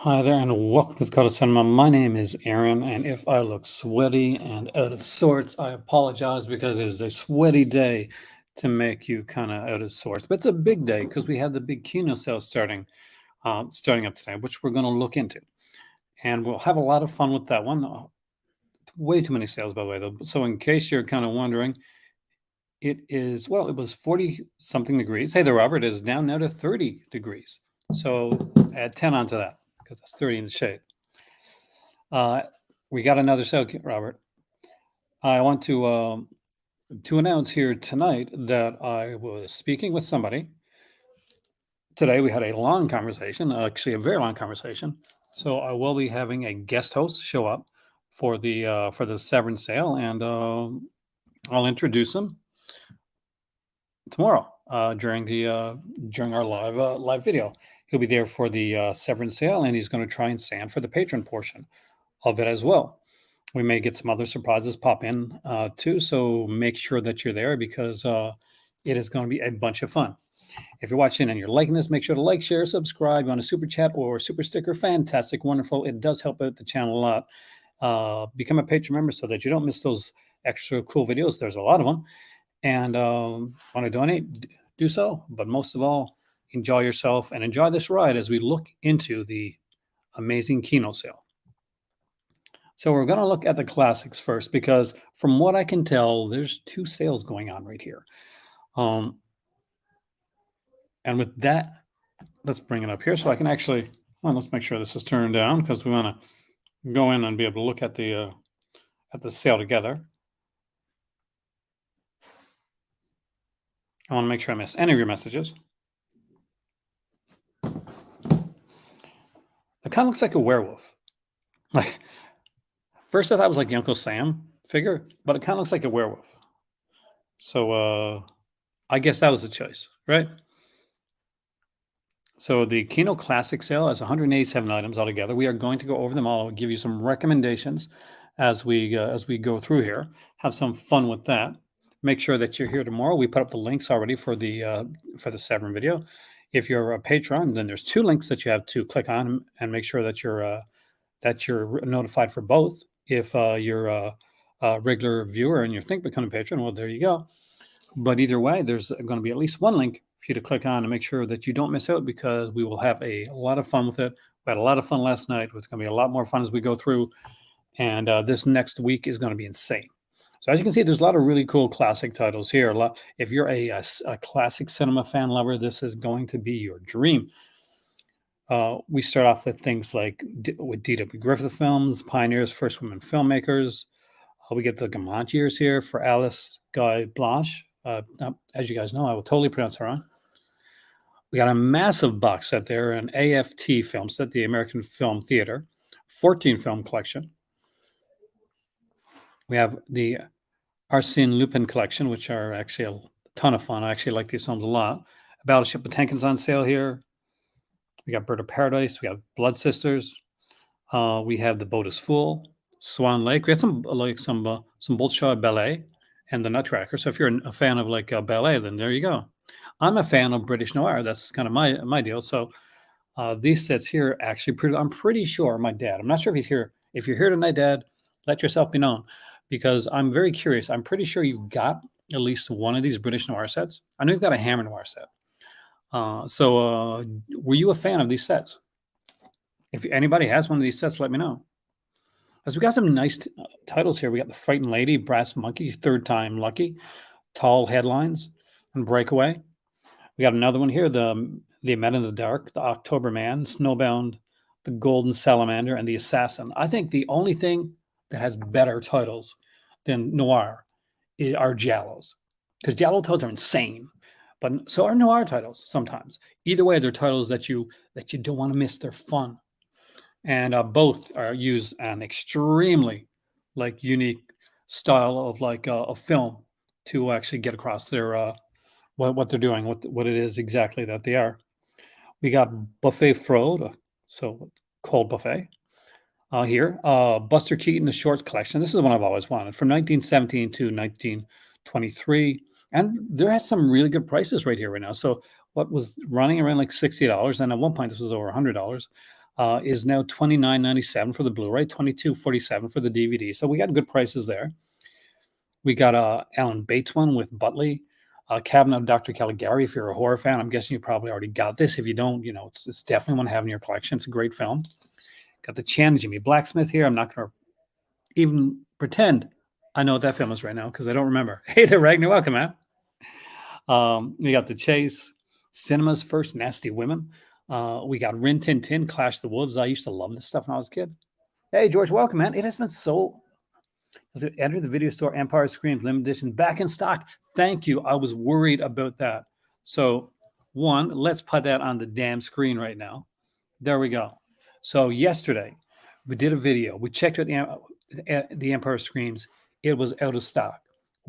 Hi there, and welcome to the Code of Cinema. My name is Aaron, and if I look sweaty and out of sorts, I apologize because it is a sweaty day to make you kind of out of sorts. But it's a big day because we have the big Kino sale starting up today, which we're going to look into, and we'll have a lot of fun with that one. Way too many sales, by the way, though. So in case you're kind of wondering, it was 40 something degrees. Hey there, Robert. It is down now to 30 degrees. So add 10 onto that because it's 30 in the shade. We got another sale, Robert. I want to announce here tonight that I was speaking with somebody. Today we had a long conversation, actually a very long conversation. So I will be having a guest host show up for the Severance sale, and I'll introduce him tomorrow during our live video. He'll be there for the Severance sale, and he's going to try and stand for the patron portion of it as well. We may get some other surprises pop in too, so make sure that you're there because it is going to be a bunch of fun. If you're watching and you're liking this, make sure to like, share, subscribe on a super chat or super sticker. Fantastic, wonderful. It does help out the channel a lot. Become a patron member so that you don't miss those extra cool videos. There's a lot of them. And want to donate, do so. But most of all, enjoy yourself and enjoy this ride as we look into the amazing Kino sale. So we're going to look at the classics first because from what I can tell, there's two sales going on right here. And with that, let's bring it up here so I can actually, let's make sure this is turned down because we want to go in and be able to look at the sale together. I want to make sure I miss any of your messages. It kind of looks like a werewolf. Like, first I thought it was like the Uncle Sam figure, but it kind of looks like a werewolf. So I guess that was a choice, right? So the Kino Classics sale has 187 items altogether. We are going to go over them all. I'll give you some recommendations as we go through here. Have some fun with that. Make sure that you're here tomorrow. We put up the links already for the Severn video. If you're a patron, then there's two links that you have to click on and make sure that you're notified for both. If you're a regular viewer and you think becoming a patron, well, there you go. But either way, there's going to be at least one link for you to click on and make sure that you don't miss out because we will have a lot of fun with it. We had a lot of fun last night. It's going to be a lot more fun as we go through. And this next week is going to be insane. So as you can see, there's a lot of really cool classic titles here. If you're a classic cinema fan lover, this is going to be your dream. We start off with things like with D.W. Griffith films, pioneers, first women filmmakers. We get the Gamont years here for Alice Guy Blanche. As you guys know, I will totally pronounce her wrong. We got a massive box set there, an AFT film set, the American Film Theater, 14 film collection. We have the Arsène Lupin collection, which are actually a ton of fun. I actually like these films a lot. Battleship Potemkin's on sale here. We got Bird of Paradise. We have Blood Sisters. We have The Boat is Full, Swan Lake. We had some Bolshoi Ballet and The Nutcracker. So if you're a fan of like ballet, then there you go. I'm a fan of British noir. That's kind of my deal. So these sets here actually I'm pretty sure my dad. I'm not sure if he's here. If you're here tonight, Dad, let yourself be known because I'm very curious. I'm pretty sure you've got at least one of these British noir sets. I know you've got a Hammer noir set. So were you a fan of these sets? If anybody has one of these sets, let me know. As we got some nice titles here. We got The Frightened Lady, Brass Monkey, Third Time Lucky, Tall Headlines, and Breakaway. We got another one here, The Men in the Dark, The October Man, Snowbound, The Golden Salamander, and The Assassin. I think the only thing that has better titles than Noir are Giallos, because Giallo titles are insane, but so are Noir titles sometimes. Either way, they're titles that you don't want to miss. They're fun. And both are use an extremely unique style of a film to actually get across their what they're doing, what it is exactly that they are. We got Buffet Fraude, so cold buffet here. Buster Keaton, the Shorts collection. This is one I've always wanted from 1917 to 1923, and there had some really good prices right here right now. So what was running around like $60, and at one point this was over $100. is now $29.97 for the Blu-ray, $22.47 for the DVD. So we got good prices there. We got a Alan Bates one with Butley, Cabinet of Dr. Caligari. If you're a horror fan, I'm guessing you probably already got this. If you don't, it's definitely one to have in your collection. It's a great film. Got the Chan Jimmy Blacksmith here. I'm not going to even pretend I know what that film is right now because I don't remember. Hey there, Ragnar. Welcome, man. We got The Chase, Cinema's First Nasty Women. We got Rin Tin Tin, Clash the Wolves. I used to love this stuff when I was a kid. Hey, George, welcome, man. It has been so. Enter the video store, Empire Screams Limited Edition, back in stock. Thank you. I was worried about that. So, one, let's put that on the damn screen right now. There we go. So, yesterday, we did a video. We checked out the Empire Screams. It was out of stock.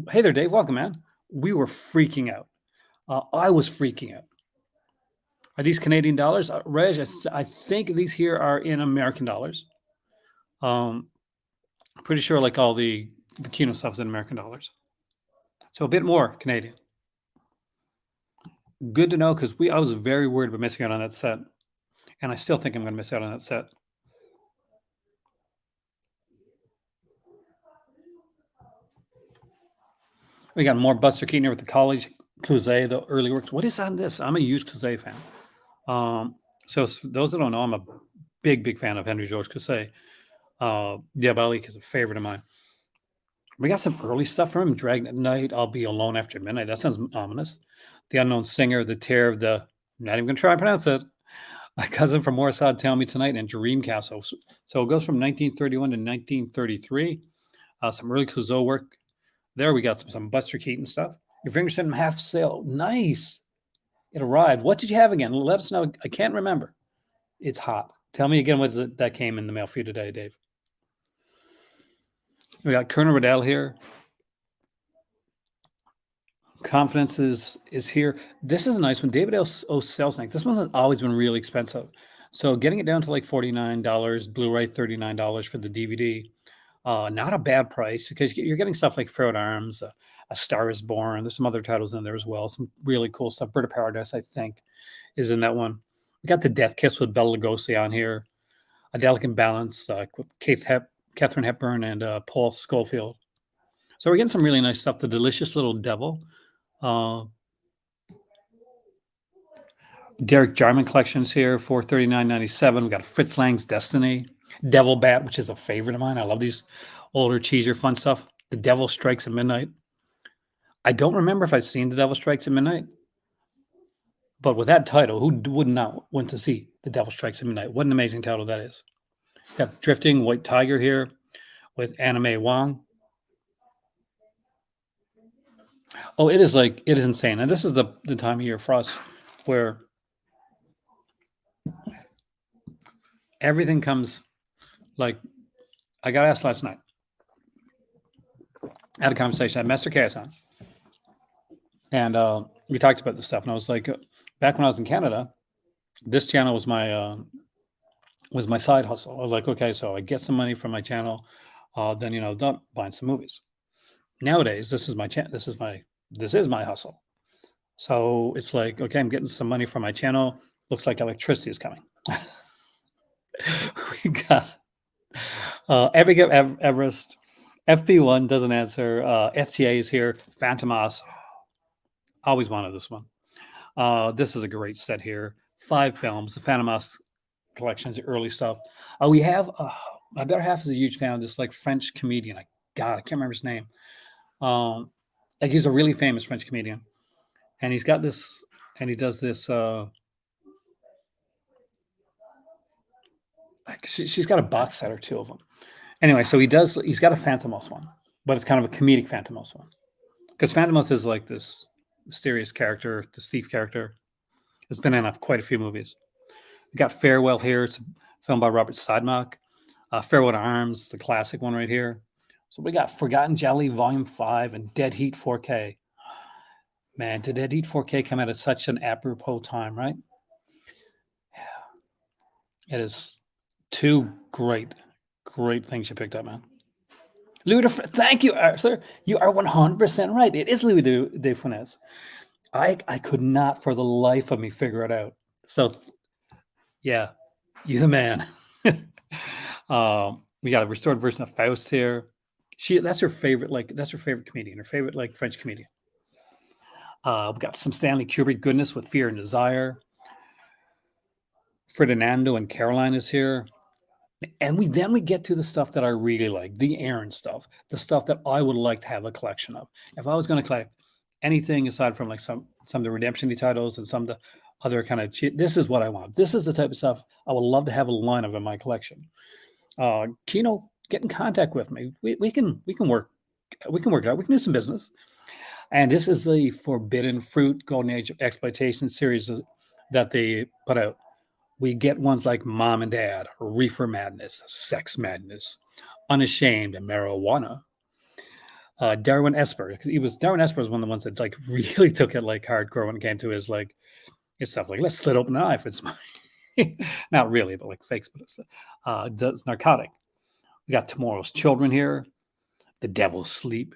Hey there, Dave. Welcome, man. We were freaking out. I was freaking out. Are these Canadian dollars? Reg, I think these here are in American dollars. Pretty sure like all the Kino stuff is in American dollars. So a bit more Canadian. Good to know because I was very worried about missing out on that set. And I still think I'm going to miss out on that set. We got more Buster Keaton here with the College, Clouzet, the early works. What is on this? I'm a huge Clouzet fan. So those that don't know, I'm a big fan of Henry George Clouzet. Diabolique is a favorite of mine. We got some early stuff from him. Dragon at Night, I'll Be Alone After Midnight. That sounds ominous. The Unknown Singer, The Tear of the... I'm not even going to try and pronounce it. My Cousin from Morsad, Tell Me Tonight, and Dream Castle. So it goes from 1931 to 1933. Some early Clouzot work. There we got some Buster Keaton stuff. Your finger sent him half sale. Nice. It arrived. What did you have again? Let us know. I can't remember. It's hot. Tell me again what is it that came in the mail for you today, Dave. We got Colonel Riddell here. Confidence is here. This is a nice one. David O. Selznick. This one has always been really expensive. So getting it down to like $49, Blu-ray $39 for the DVD. Not a bad price because you're getting stuff like Fair Arms, A Star is Born. There's some other titles in there as well. Some really cool stuff. Bird of Paradise, I think, is in that one. We got The Death Kiss with Bela Lugosi on here. A Delicate Balance with Katharine Hepburn and Paul Schofield. So we're getting some really nice stuff. The Delicious Little Devil. Derek Jarman collections here, $439.97. We got Fritz Lang's Destiny. Devil Bat, which is a favorite of mine. I love these older, cheesier, fun stuff. The Devil Strikes at Midnight. I don't remember if I've seen The Devil Strikes at Midnight, but with that title, who would not want to see The Devil Strikes at Midnight? What an amazing title that is. Got Drifting White Tiger here with Anna May Wong. Oh, it is insane. And this is the time of year for us where everything comes. Like, I got asked last night. I had a conversation. I had Master Chaos on. And we talked about this stuff. And I was like, back when I was in Canada, this channel was my side hustle. I was like, okay, so I get some money from my channel, then buying some movies. Nowadays, this is my hustle. So it's like, okay, I'm getting some money from my channel. Looks like electricity is coming. We got Abigail Everest. FP1 doesn't answer. FTA is here. Phantomas. Always wanted this one. This is a great set here. 5 films. The Phantomas collections, the early stuff. We have my better half is a huge fan of this like French comedian. I can't remember his name. Like he's a really famous French comedian, and he's got this, and he does this. She's got a box set or 2 of them. Anyway, so he's got a Phantomos one, but it's kind of a comedic Phantomos one. Because Phantomos is like this mysterious character, this thief character. It's been in quite a few movies. We got Farewell here. It's a film by Robert Sidemak. Farewell to Arms, the classic one right here. So we got Forgotten Jelly Volume 5 and Dead Heat 4K. Man, did Dead Heat 4K come out at such an apropos time, right? Yeah. It is 2 great things you picked up, man. Louis thank you, Arthur. You are 100% right. It is Louis de Funès. I could not for the life of me figure it out. So, yeah. You the man. We got a restored version of Faust here. That's her favorite, like that's her favorite comedian, her favorite like French comedian. We got some Stanley Kubrick goodness with Fear and Desire. Ferdinando and Caroline is here. And we get to the stuff that I really like, the Aaron stuff, the stuff that I would like to have a collection of. If I was going to collect anything aside from like some of the Redemption titles and some of the other kind of this is what I want. This is the type of stuff I would love to have a line of in my collection. Kino, get in contact with me. We can work it out. We can do some business. And this is the Forbidden Fruit Golden Age of Exploitation series that they put out. We get ones like Mom and Dad, Reefer Madness, Sex Madness, Unashamed, and Marijuana. Darwin Esper, because Darwin Esper was one of the ones that like really took it like hardcore when it came to his stuff like let's slit open an eye if it's mine. Not really, but like fakes, but it's narcotic. We got Tomorrow's Children here, The Devil's Sleep.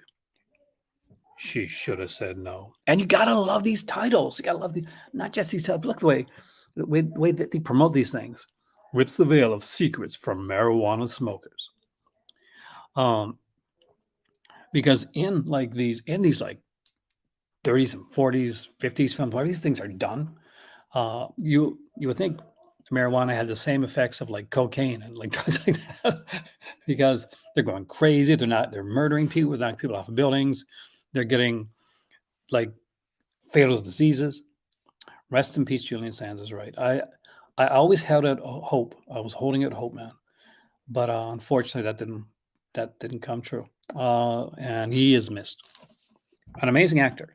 She should have said no. And you gotta love these titles. You gotta love not just these titles. Look the way that they promote these things. Rips the veil of secrets from marijuana smokers. Because in these like 30s and 40s, 50s films, where these things are done, you would think marijuana had the same effects of like cocaine and like drugs like that, because they're going crazy. They're murdering people, knocking people off of buildings. They're getting like fatal diseases. Rest in peace, Julian Sands is right. I always held out hope. I was holding out hope, man, but unfortunately, that didn't come true. And he is missed. An amazing actor,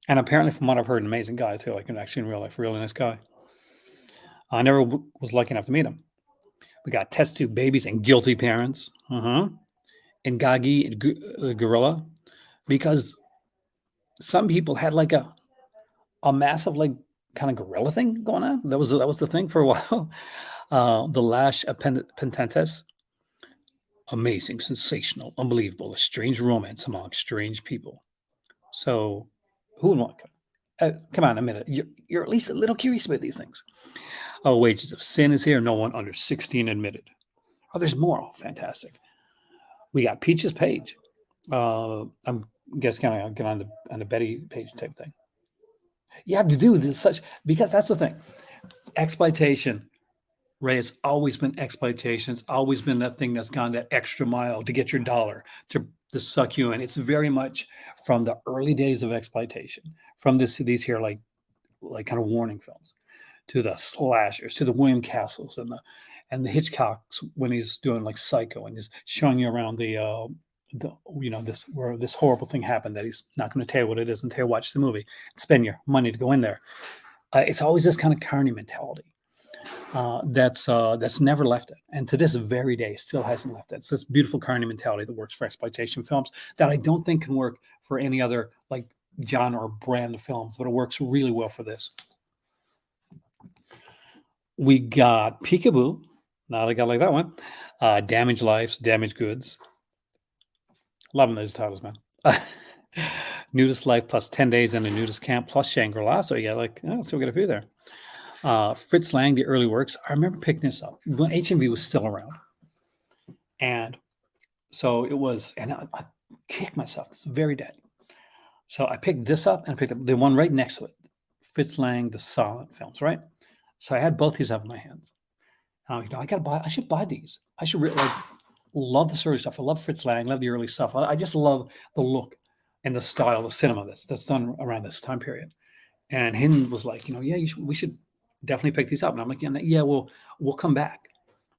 and apparently, from what I've heard, an amazing guy too. Like actually in real life, really nice guy. I never was lucky enough to meet him. We got Test Tube Babies and Guilty Parents, and Gagi and Gorilla, because some people had like a massive like kind of gorilla thing going on. That was the thing for a while. The Lash Pententes, amazing, sensational, unbelievable, a strange romance among strange people. So, who would want? Come on, a minute. You're at least a little curious about these things. Oh, Wages of Sin is here. No one under 16 admitted. Oh, there's more. Oh, fantastic. We got Peaches Page. I'm guess kind of get on the Betty Page type thing. You have to do this because that's the thing. Exploitation, Ray, it's always been exploitation. It's always been that thing that's gone that extra mile to get your dollar, to suck you in. It's very much from the early days of exploitation, from these here like kind of warning films, to the slashers, to the William Castles and the Hitchcocks when he's doing like Psycho and he's showing you around this horrible thing happened that he's not going to tell you what it is until you watch the movie and spend your money to go in there. It's always this kind of carny mentality that's never left it, and to this very day still hasn't left it. It's this beautiful carny mentality that works for exploitation films that I don't think can work for any other like genre or brand of films, but it works really well for this. We got Peekaboo. Not a guy like that one. Damaged Lives, Damaged Goods. Loving those titles, man. Nudist Life plus 10 Days in a Nudist Camp plus Shangri-La. So you got so we got a few there. Fritz Lang, The Early Works. I remember picking this up when HMV was still around. And so it was, and I kicked myself this very day. So I picked this up and I picked up the one right next to it. Fritz Lang, the silent films, right? So I had both these up in my hands. And I should buy these. I should really love the early stuff. I love Fritz Lang, love the early stuff. I just love the look and the style of cinema that's done around this time period. And Hin was like, we should definitely pick these up. And I'm like, yeah, we'll come back.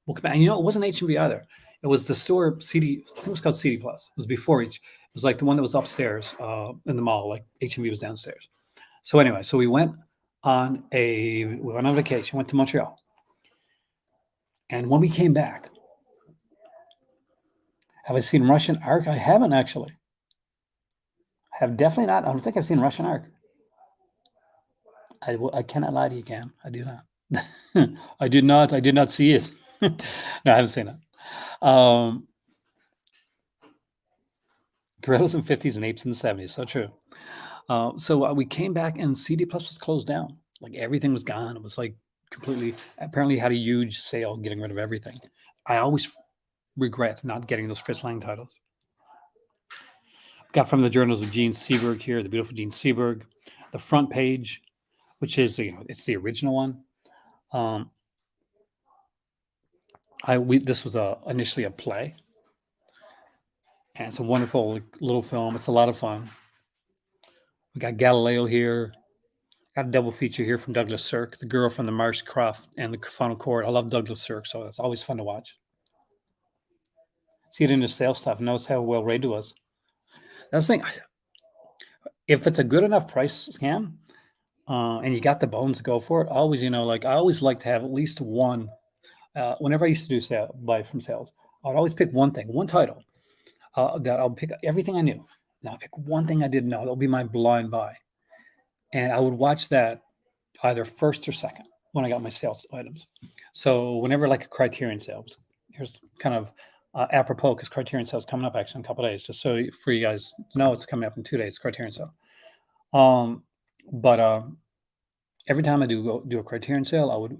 We'll come back. And it wasn't HMV either. It was the store CD. I think it was called CD Plus. It was before each. It was like the one that was upstairs in the mall. Like HMV was downstairs. So anyway, we went on vacation. Went to Montreal. And when we came back, have I seen Russian Ark? I haven't actually. I have definitely not. I don't think I've seen Russian Ark. I cannot lie to you, Cam. I do not. I did not see it. No, I haven't seen it. Gorillas in the 50s and apes in the 70s. So true. So we came back and CD Plus was closed down. Like everything was gone. It was like completely apparently had a huge sale getting rid of everything. I always regret not getting those Fritz Lang titles. Got from the journals of Gene Seberg here, the beautiful Gene Seberg. The front page, which is it's the original one. Um, this was initially a play, and it's a wonderful little film. It's a lot of fun. We got Galileo here. Got a double feature here from Douglas Sirk, The Girl from the Marsh Croft and the Final Chord. I love Douglas Sirk, so it's always fun to watch. See it in the sales stuff. Notice how well rated it was. That's the thing. If it's a good enough price scam, and you got the bones to go for it, always, like I always like to have at least one. Whenever I used to buy from sales, I'd always pick one thing, one title that I'll pick everything I knew. Now I'll pick one thing I didn't know. That'll be my blind buy, and I would watch that either first or second when I got my sales items. So whenever like a Criterion sales, here's kind of apropos because Criterion sales coming up actually in a couple of days. Just so for you guys to know, it's coming up in 2 days. Criterion sale. But every time I do a Criterion sale,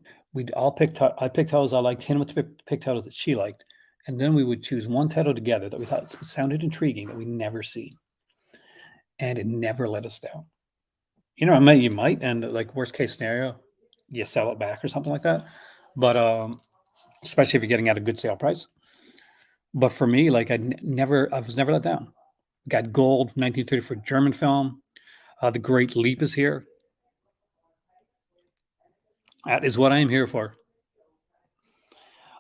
I pick titles I liked. Him would pick titles that she liked, and then we would choose one title together that we thought sounded intriguing that we never see, and it never let us down. You might, and like worst case scenario, you sell it back or something like that. But especially if you're getting at a good sale price. But for me, like I was never let down. Got Gold, 1934 German film. The Great Leap is here. That is what I am here for.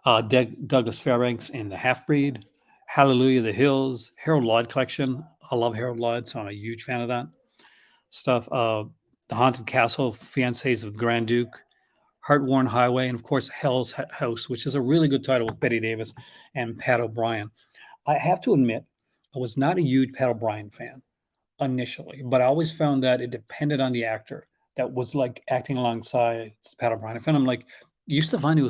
Douglas Fairbanks and The Half-Breed. Hallelujah, The Hills. Harold Lloyd collection. I love Harold Lloyd, so I'm a huge fan of that stuff. The Haunted Castle, Fiancés of the Grand Duke. Heart-Worn Highway, and of course, Hell's House, which is a really good title with Betty Davis and Pat O'Brien. I have to admit, I was not a huge Pat O'Brien fan initially, but I always found that it depended on the actor that was like acting alongside Pat O'Brien. I found him like, used to find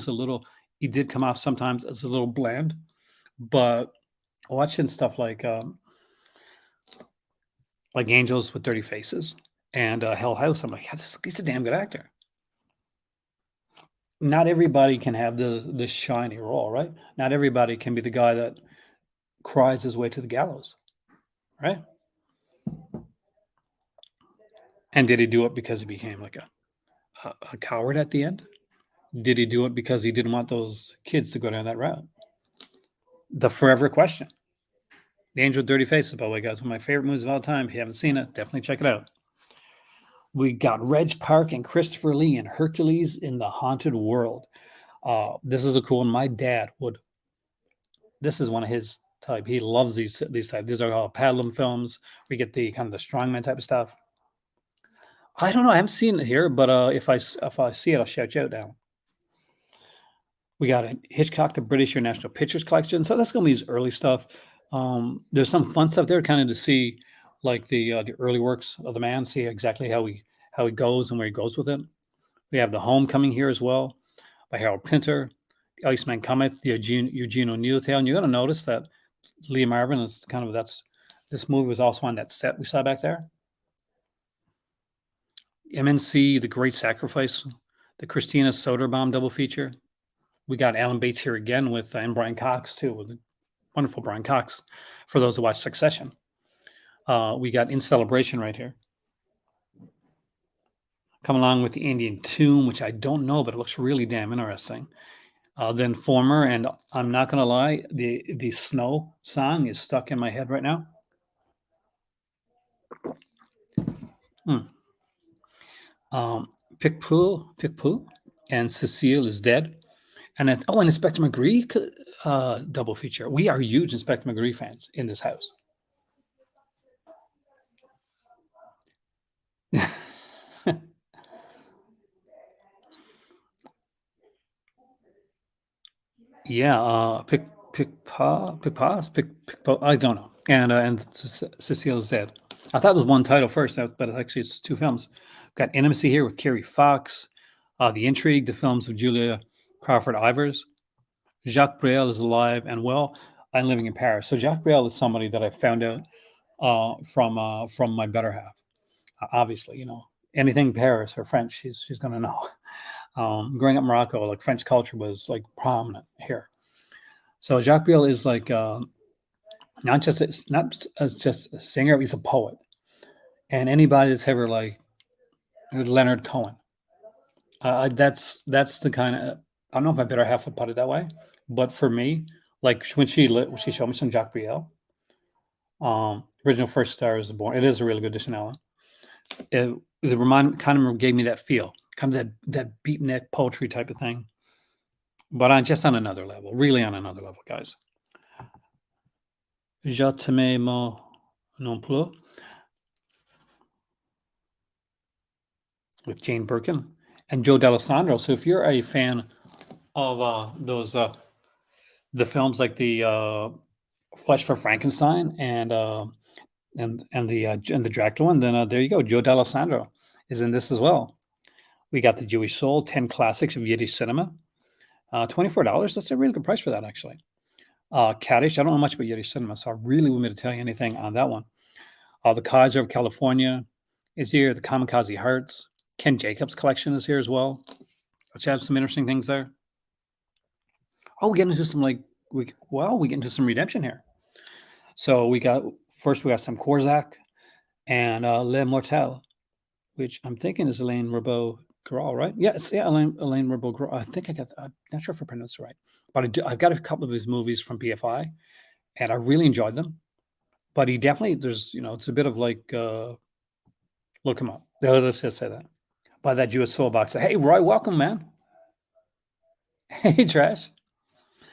he did come off sometimes as a little bland, but watching stuff like Angels with Dirty Faces and Hell House, I'm like, he's a damn good actor. Not everybody can have the shiny role, right? Not everybody can be the guy that cries his way to the gallows, right? And did he do it because he became like a coward at the end? Did he do it because he didn't want those kids to go down that route? The forever question. The Angel with Dirty Faces, by the way, guys, one of my favorite movies of all time. If you haven't seen it, definitely check it out. We got Reg Park and Christopher Lee and Hercules in the Haunted World. This is a cool one. My dad would. This is one of his type. He loves these type. These are all paddling films. We get the kind of the strongman type of stuff. I don't know. I haven't seen it here, but if I see it, I'll shout you out now. We got a Hitchcock, the British National Pictures Collection. So that's going to be his early stuff. There's some fun stuff there, kind of to see like the early works of the man, see exactly how he goes and where he goes with it. We have The Homecoming here as well by Harold Pinter. Iceman Cometh, the Eugene O'Neill tale. And you're going to notice that Lee Marvin is this movie was also on that set we saw back there. MNC, The Great Sacrifice, the Christina Soderbaum double feature. We got Alan Bates here again with and Brian Cox too, with the wonderful Brian Cox. For those who watch Succession, we got In Celebration right here. Come along with the Indian Tomb, which I don't know, but it looks really damn interesting. Then Former, and I'm not going to lie, the Snow song is stuck in my head right now. Pickpool, and Cecile is Dead. And and Inspector McGree double feature. We are huge Inspector McGree fans in this house. Yeah, I don't know. And Cecile is Dead. I thought it was one title first, but actually it's two films. Got Intimacy here with Kerry Fox, The Intrigue, the films of Julia Crawford Ivers. Jacques Brel is alive and well. I'm living in Paris. So Jacques Brel is somebody that I found out from my better half. Obviously, anything Paris or French, she's going to know. Growing up in Morocco, like French culture was like prominent here. So Jacques Brel is like not as just a singer; he's a poet. And anybody that's ever like Leonard Cohen, that's the kind of, I don't know if my better half would put it that way, but for me, like when she showed me some Jacques Brel, original First Star is Born. It is a really good edition, Alan. It kind of gave me that feel, kind of that beatnik poetry type of thing, but on just on another level, really on another level, guys. Je t'aimais moi non plus with Jane Birkin and Joe D'Alessandro. So if you're a fan of those the films like the Flesh for Frankenstein and the Dracula one, then there you go. Joe D'Alessandro is in this as well. We got the Jewish Soul, 10 classics of Yiddish cinema, $24. That's a really good price for that, actually. Kaddish, I don't know much about Yiddish cinema, so I really wouldn't be able to tell you anything on that one. The Kaiser of California is here. The Kamikaze Hearts. Ken Jacobs collection is here as well, which have some interesting things there. Oh, we get into some we get into some redemption here. So we got some Korzak and Le Mortel, which I'm thinking is Elaine Rabot Grawl, right? Yeah, Elaine Rabot Grawl. I think I'm not sure if I pronounced it right, but I've got a couple of his movies from BFI, and I really enjoyed them. But he definitely, it's a bit of like, look him up. Let's just say that. By that Jewish soul boxer. Hey, Roy, welcome, man. Hey, Trash.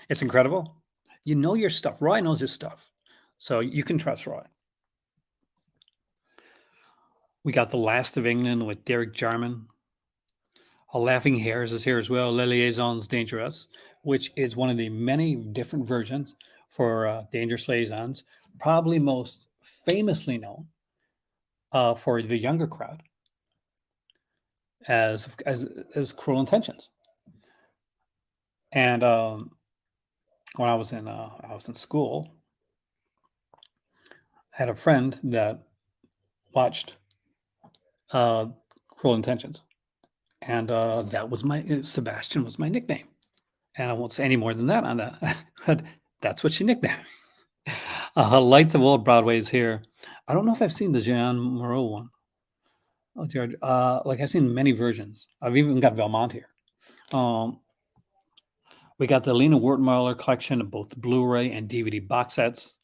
It's incredible. You know your stuff. Roy knows his stuff. So you can trust Roy. We got The Last of England with Derek Jarman. A Laughing Hares is here as well. Les Liaisons Dangereuses, which is one of the many different versions for Dangerous Liaisons, probably most famously known for the younger crowd as Cruel Intentions. And when I was in school, I had a friend that watched Cruel Intentions, and that was Sebastian was my nickname, and I won't say any more than that on that. But that's what she nicknamed me. Lights of Old Broadway is here. I don't know if I've seen the Jean Moreau one. Oh, dear. Like I've seen many versions. I've even got Velmont here. We got the Lena Wertmuller collection of both the Blu-ray and DVD box sets.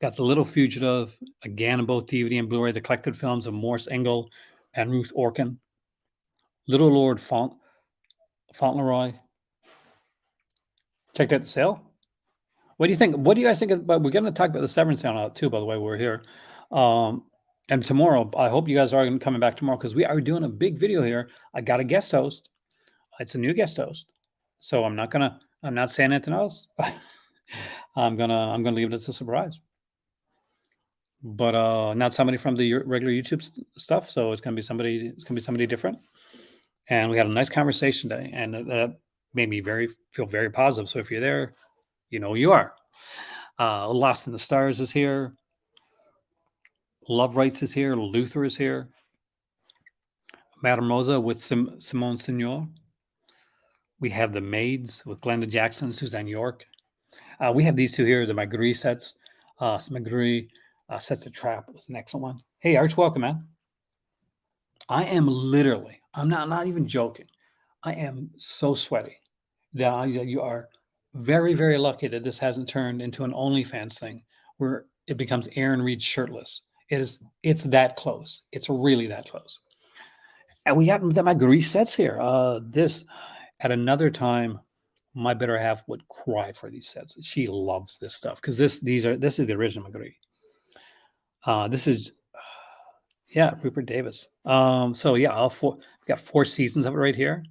Got The Little Fugitive, again in both DVD and Blu-ray, the collected films of Morse Engel and Ruth Orkin. Little Lord Fauntleroy. Checked out the sale. What do you think? What do you guys think about? We're going to talk about the Severance sale too, by the way, we're here. And tomorrow, I hope you guys are coming back tomorrow because we are doing a big video here. I got a guest host. It's a new guest host. So I'm not saying anything else. I'm gonna leave it as a surprise. But not somebody from the regular YouTube stuff. So it's gonna be somebody different. And we had a nice conversation today, and that made me feel very positive. So if you're there, you know who you are. Lost in the Stars is here. Love Rights is here. Luther is here. Madame Rosa with Simone Signor. We have The Maids with Glenda Jackson and Suzanne York. We have these two here, the Magritte sets. Magritte Sets a Trap was an excellent one. Hey, Arch, welcome, man. I'm not even joking. I am so sweaty that you are very, very lucky that this hasn't turned into an OnlyFans thing where it becomes Aaron Reed shirtless. It's that close. It's really that close. And we got the Magritte sets here. This at another time, my better half would cry for these sets. She loves this stuff because this is the original Magritte. This is Rupert Davis. So yeah, we got 4 seasons of it right here.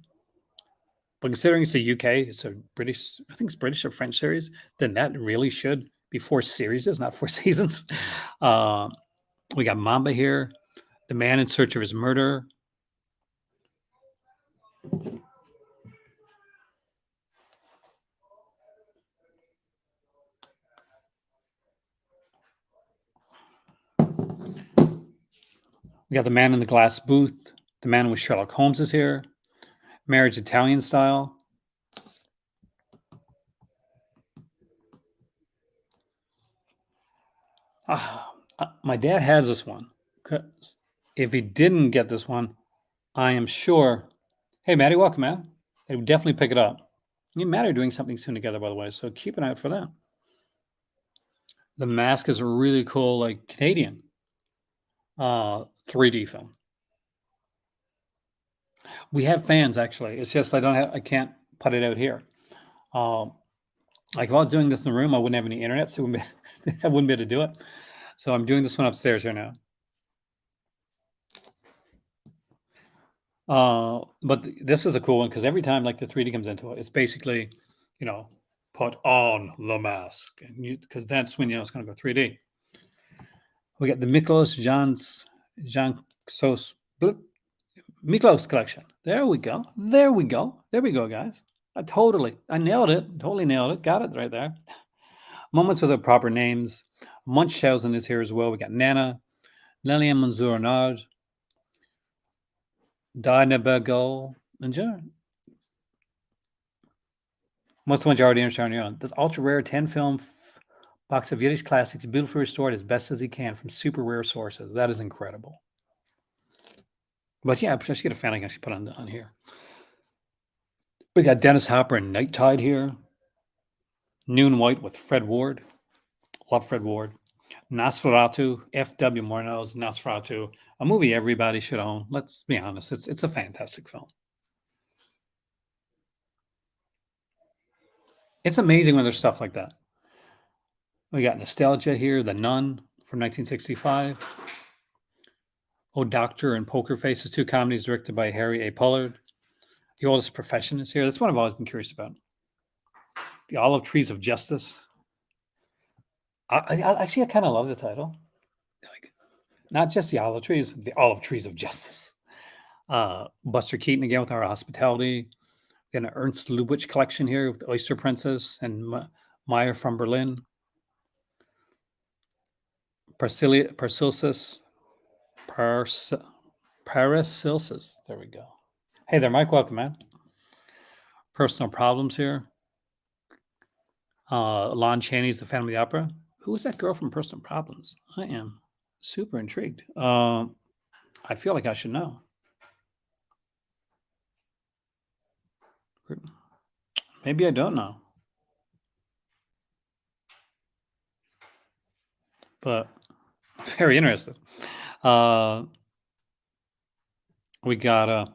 But considering it's a UK, it's a British, I think it's British or French series, then that really should be 4 series, not 4 seasons. We got Mamba here, The Man in Search of His Murder. We got The Man in the Glass Booth. The Man with Sherlock Holmes is here. Marriage Italian Style. My dad has this one. 'Cause if he didn't get this one, I am sure. Hey, Maddie, welcome, man. They would definitely pick it up. Me and Maddie are doing something soon together, by the way, so keep an eye out for that. The Mask is a really cool, like Canadian 3D film. We have fans actually. It's just I can't put it out here. Um, like if I was doing this in the room, I wouldn't have any internet, so I wouldn't be able to do it. So I'm doing this one upstairs here now. But this is a cool one because every time like the 3D comes into it, it's basically, you know, put on the mask, and because that's when you know it's going to go 3D. We got the Jean Sos Miklos collection. There we go. There we go. There we go, guys. I nailed it. Totally nailed it. Got it right there. Moments with the proper names. Munchausen is here as well. We got Nana, Lilian Mansour Nard, Dynabagol, and most of the ones you already understand on your own. This ultra rare 10 film box of Yiddish classics, beautifully restored as best as he can from super rare sources. That is incredible. But yeah, I should get a fan I can actually put on here. We got Dennis Hopper and Night Tide here. Noon White with Fred Ward. Love Fred Ward. Nosferatu, F.W. Murnau's Nosferatu, a movie everybody should own. Let's be honest, it's a fantastic film. It's amazing when there's stuff like that. We got Nostalgia here, The Nun from 1965. Oh Doctor and Poker Faces, two comedies directed by Harry A. Pollard. The Oldest Profession is here. That's one I've always been curious about. The Olive Trees of Justice. I kind of love the title. Like, not just the olive trees, the Olive Trees of Justice. Buster Keaton again with Our Hospitality. We got an Ernst Lubitsch collection here with the Oyster Princess and Meyer from Berlin. Paracelsus. Paracelsus. There we go. Hey there, Mike. Welcome, man. Personal Problems here. Lon Chaney's The Phantom of the Opera. Who is that girl from Personal Problems? I am super intrigued. I feel like I should know. Maybe I don't know. But very interested. We got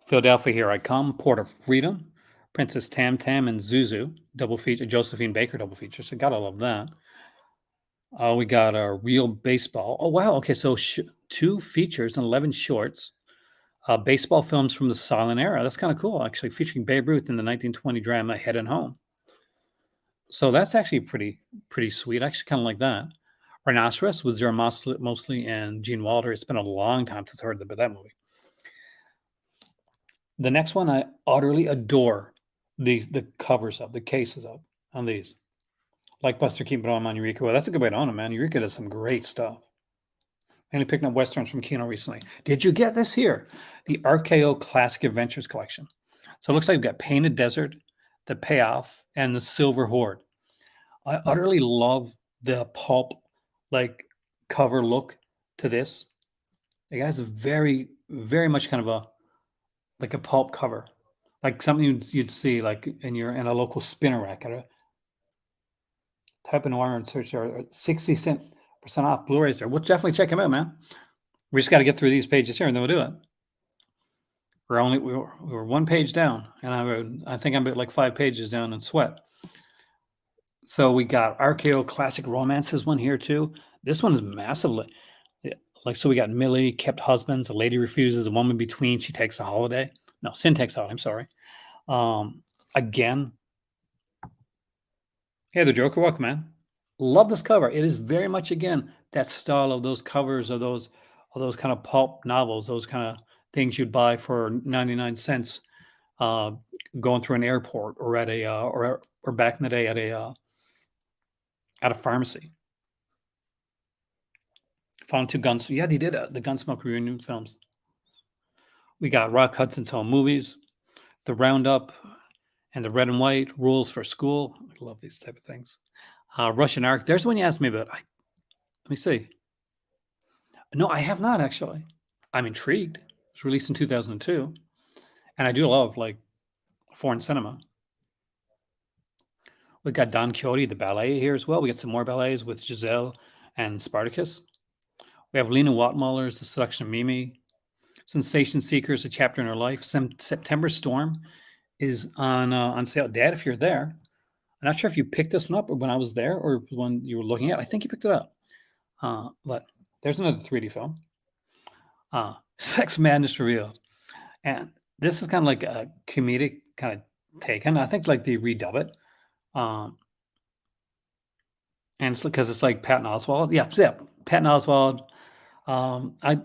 Philadelphia, Here I Come, Port of Freedom, Princess Tam Tam and Zuzu, double feature, Josephine Baker double feature. So gotta love that. We got a Real Baseball. Oh wow, okay, so 2 features and 11 shorts. Baseball films from the silent era. That's kind of cool, actually, featuring Babe Ruth in the 1920 drama Head and Home. So that's actually pretty sweet. I actually kind of like that. Rhinoceros with Zara Mosley and Gene Wilder. It's been a long time since I heard about that movie. The next one I utterly adore the covers of, the cases of on these. Like Buster Keaton on Eureka. Well, that's a good way to own them, man. Eureka does some great stuff. Mainly picking up westerns from Kino recently. Did you get this here? The RKO Classic Adventures Collection. So it looks like we've got Painted Desert, The Payoff, and The Silver Horde. I utterly love the pulp like cover look to this. It has a very, very much kind of a like a pulp cover, like something you'd see like in a local spinner rack at a type of Noir and search or 60% off Blu-rays there. We'll definitely check them out, man. We just got to get through these pages here and then we'll do it. We were 1 page down, and I think I'm at like 5 pages down in sweat. So we got RKO Classic Romances one here too. This one is massively like, so we got Millie, Kept Husbands, A Lady Refuses, A Woman Between, She Takes a Holiday. No, Sin Takes a Holiday, I'm sorry. Again. Hey, the Joker, welcome, man. Love this cover. It is very much, again, that style of those covers of those kind of pulp novels, those kind of things you'd buy for 99 cents going through an airport or at a or back in the day at a pharmacy. Found 2 guns. Yeah, they did the Gunsmoke reunion films. We got Rock Hudson's Home Movies, The Roundup, and the Red and White Rules for School. I love these type of things. Russian Ark. There's one you asked me about. Let me see. No, I have not actually. I'm intrigued. It was released in 2002, and I do love like foreign cinema. We got Don Quixote, the ballet here as well. We got some more ballets with Giselle and Spartacus. We have Lena Wattmuller's The Seduction of Mimi, Sensation Seekers, A Chapter in Her Life. September Storm is on sale. Dad, if you're there, I'm not sure if you picked this one up when I was there or when you were looking at. I think you picked it up. But there's another 3D film. Sex Madness Revealed, and this is kind of like a comedic kind of take, and I think like they redub it. And it's because it's like Patton Oswalt. Yeah, so yeah, Patton Oswalt. I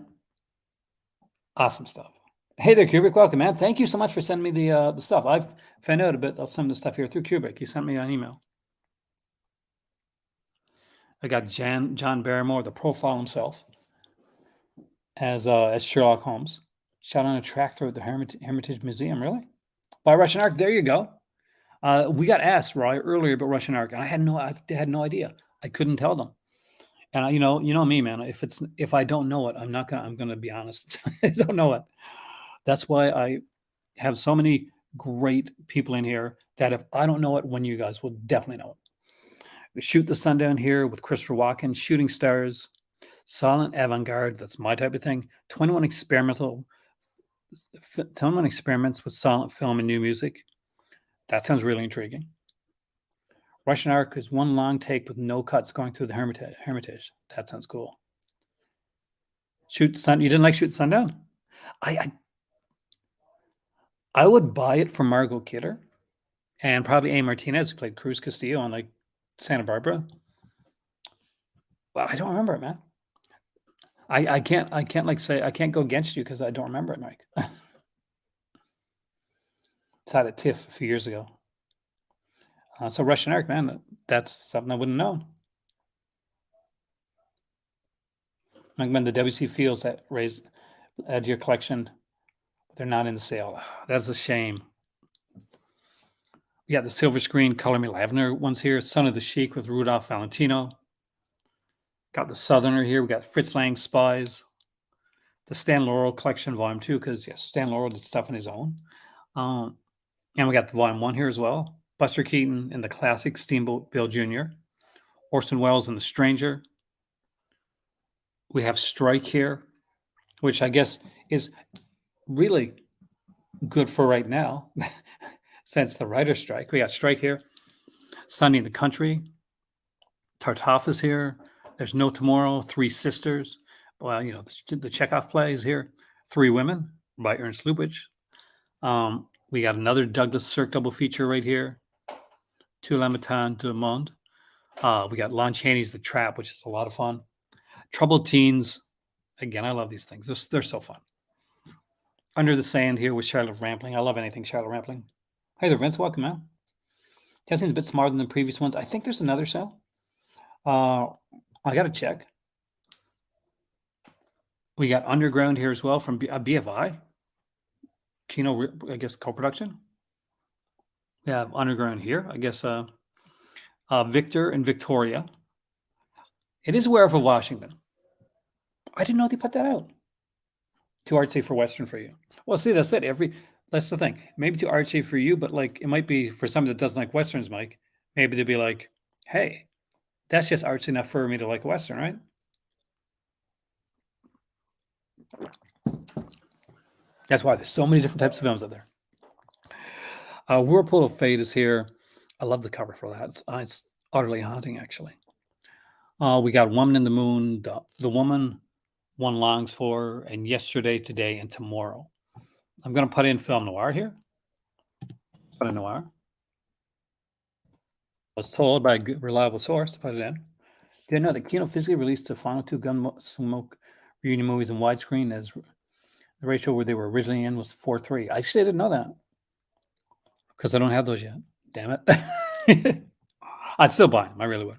Awesome stuff. Hey there, Kubrick. Welcome, man. Thank you so much for sending me the stuff. I've found out a bit of some of the stuff here through Kubrick. He sent me an email. I got John Barrymore, the profile himself, as Sherlock Holmes, shot on a track through the Hermitage Museum. Really? By Russian Ark. There you go. We got asked Roy earlier about Russian Ark, and I had no idea. I couldn't tell them. And you know me, man. If I don't know it, I'm gonna be honest. I don't know it. That's why I have so many great people in here that if I don't know it, when you guys will definitely know it. We Shoot the Sundown here with Christopher Walken, Shooting Stars, Silent Avant-Garde. That's my type of thing. 21 experiments with silent film and new music. That sounds really intriguing. Russian Ark is one long take with no cuts going through the Hermitage. That sounds cool. You didn't like Shoot Sundown? I I would buy it from Margot Kidder and probably A. Martinez, who played Cruz Castillo on like Santa Barbara. Well, I don't remember it, man. I can't go against you because I don't remember it, Mike. It's had a TIFF a few years ago. So Russian Ark, man, that's something I wouldn't know. Like when the WC Fields that add to your collection, they're not in the sale. That's a shame. We got the silver screen Color Me Lavender ones here. Son of the Sheik with Rudolph Valentino. Got the Southerner here. We got Fritz Lang Spies. The Stan Laurel collection, volume 2, because yes, Stan Laurel did stuff on his own. And we got the volume 1 here as well. Buster Keaton and the classic Steamboat Bill Jr. Orson Welles and The Stranger. We have Strike here, which I guess is really good for right now, since the writer's strike. We got Strike here. Sunday in the Country. Tartuffe is here. There's No Tomorrow. Three Sisters. Well, you know, the Chekhov play is here. Three Women by Ernst Lubitsch. We got another Douglas Sirk double feature right here. Tout le matin, tout le monde. We got Lon Chaney's The Trap, which is a lot of fun. Troubled Teens. Again, I love these things. They're so fun. Under the Sand here with Charlotte Rampling. I love anything Charlotte Rampling. Hey there, Vince. Welcome, man. Testing's a bit smarter than the previous ones. I think there's another sale. I got to check. We got Underground here as well from BFI. Kino, I guess, co-production. We have Underground here. I guess Victor and Victoria. It is Wherever Washington. I didn't know they put that out. Too artsy for Western for you. Well, see, that's it. That's the thing. Maybe too artsy for you, but like it might be for somebody that doesn't like Westerns, Mike. Maybe they'd be like, hey, that's just artsy enough for me to like a Western, right? That's why there's so many different types of films out there. Whirlpool of Fate is here. I love the cover for that. It's utterly haunting, actually. We got Woman in the Moon, the Woman One Longs For, and Yesterday, Today, and Tomorrow. I'm going to put in Film Noir here. Put in Noir. I was told by a reliable source to put it in. Did I know that Kino physically released the final two Gunsmoke reunion movies in widescreen, as the ratio where they were originally in was 4:3. I actually didn't know that because I don't have those yet. Damn it. I'd still buy them. I really would.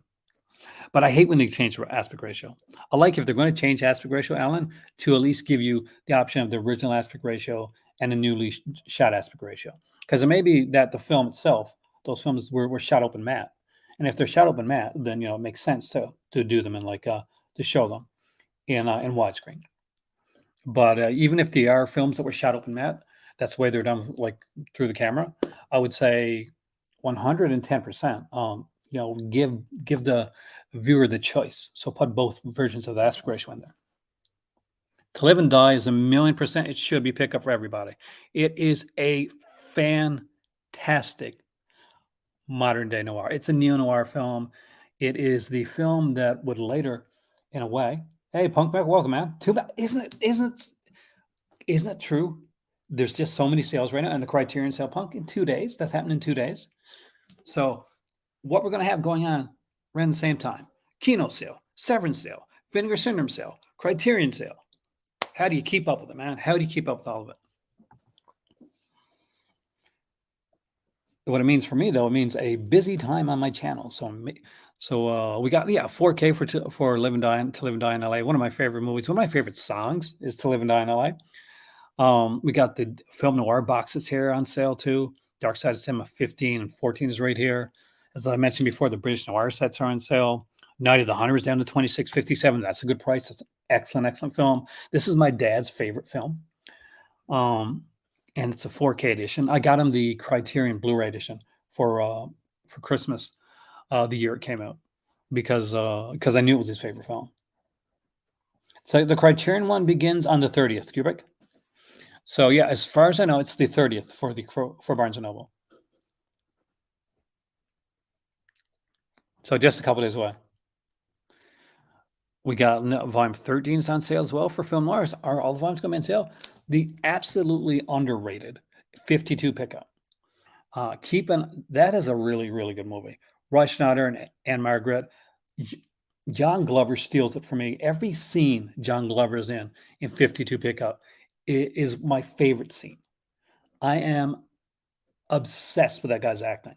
But I hate when they change the aspect ratio. I like if they're going to change aspect ratio, Alan, to at least give you the option of the original aspect ratio and a newly shot aspect ratio. Because it may be that the film itself, those films were shot open matte. And if they're shot open matte, then it makes sense to do them in to show them in widescreen. But even if they are films that were shot open matte, that's the way they're done, like through the camera. I would say 110%. Give the viewer the choice. So put both versions of the aspect ratio in there. To Live and Die is 1,000,000%. It should be picked up for everybody. It is a fantastic modern day noir. It's a neo noir film. It is the film that would later, in a way, hey, Punk Mac, welcome, man. Too bad, isn't it true? There's just so many sales right now, and the Criterion sale, Punk, in 2 days. That's happened in 2 days. So, what we're going to have going on around the same time: Kino sale, Severance sale, Vinegar Syndrome sale, Criterion sale. How do you keep up with it, man? How do you keep up with all of it? What it means for me, though, it means a busy time on my channel. So we got 4K for Live and Die to Live and Die in LA. One of my favorite movies. One of my favorite songs is To Live and Die in LA. We got the film noir boxes here on sale too. Dark Side of Cinema 15 and 14 is right here. As I mentioned before, the British noir sets are on sale. Night of the Hunter is down to $26.57. That's a good price. That's an excellent film. This is my dad's favorite film. And it's a 4K edition. I got him the Criterion Blu-ray edition for Christmas, the year it came out, because I knew it was his favorite film. So the Criterion one begins on the 30th, Kubrick. So yeah, as far as I know, it's the 30th for Barnes and Noble. So just a couple days away. We got volume 13 is on sale as well for film noirs. Are all the volumes going to be on sale? The absolutely underrated 52 pickup. That is a really good movie. Roy Schneider and Anne Margaret. John Glover steals it for me. Every scene John Glover is in 52 pickup is my favorite scene. I am obsessed with that guy's acting.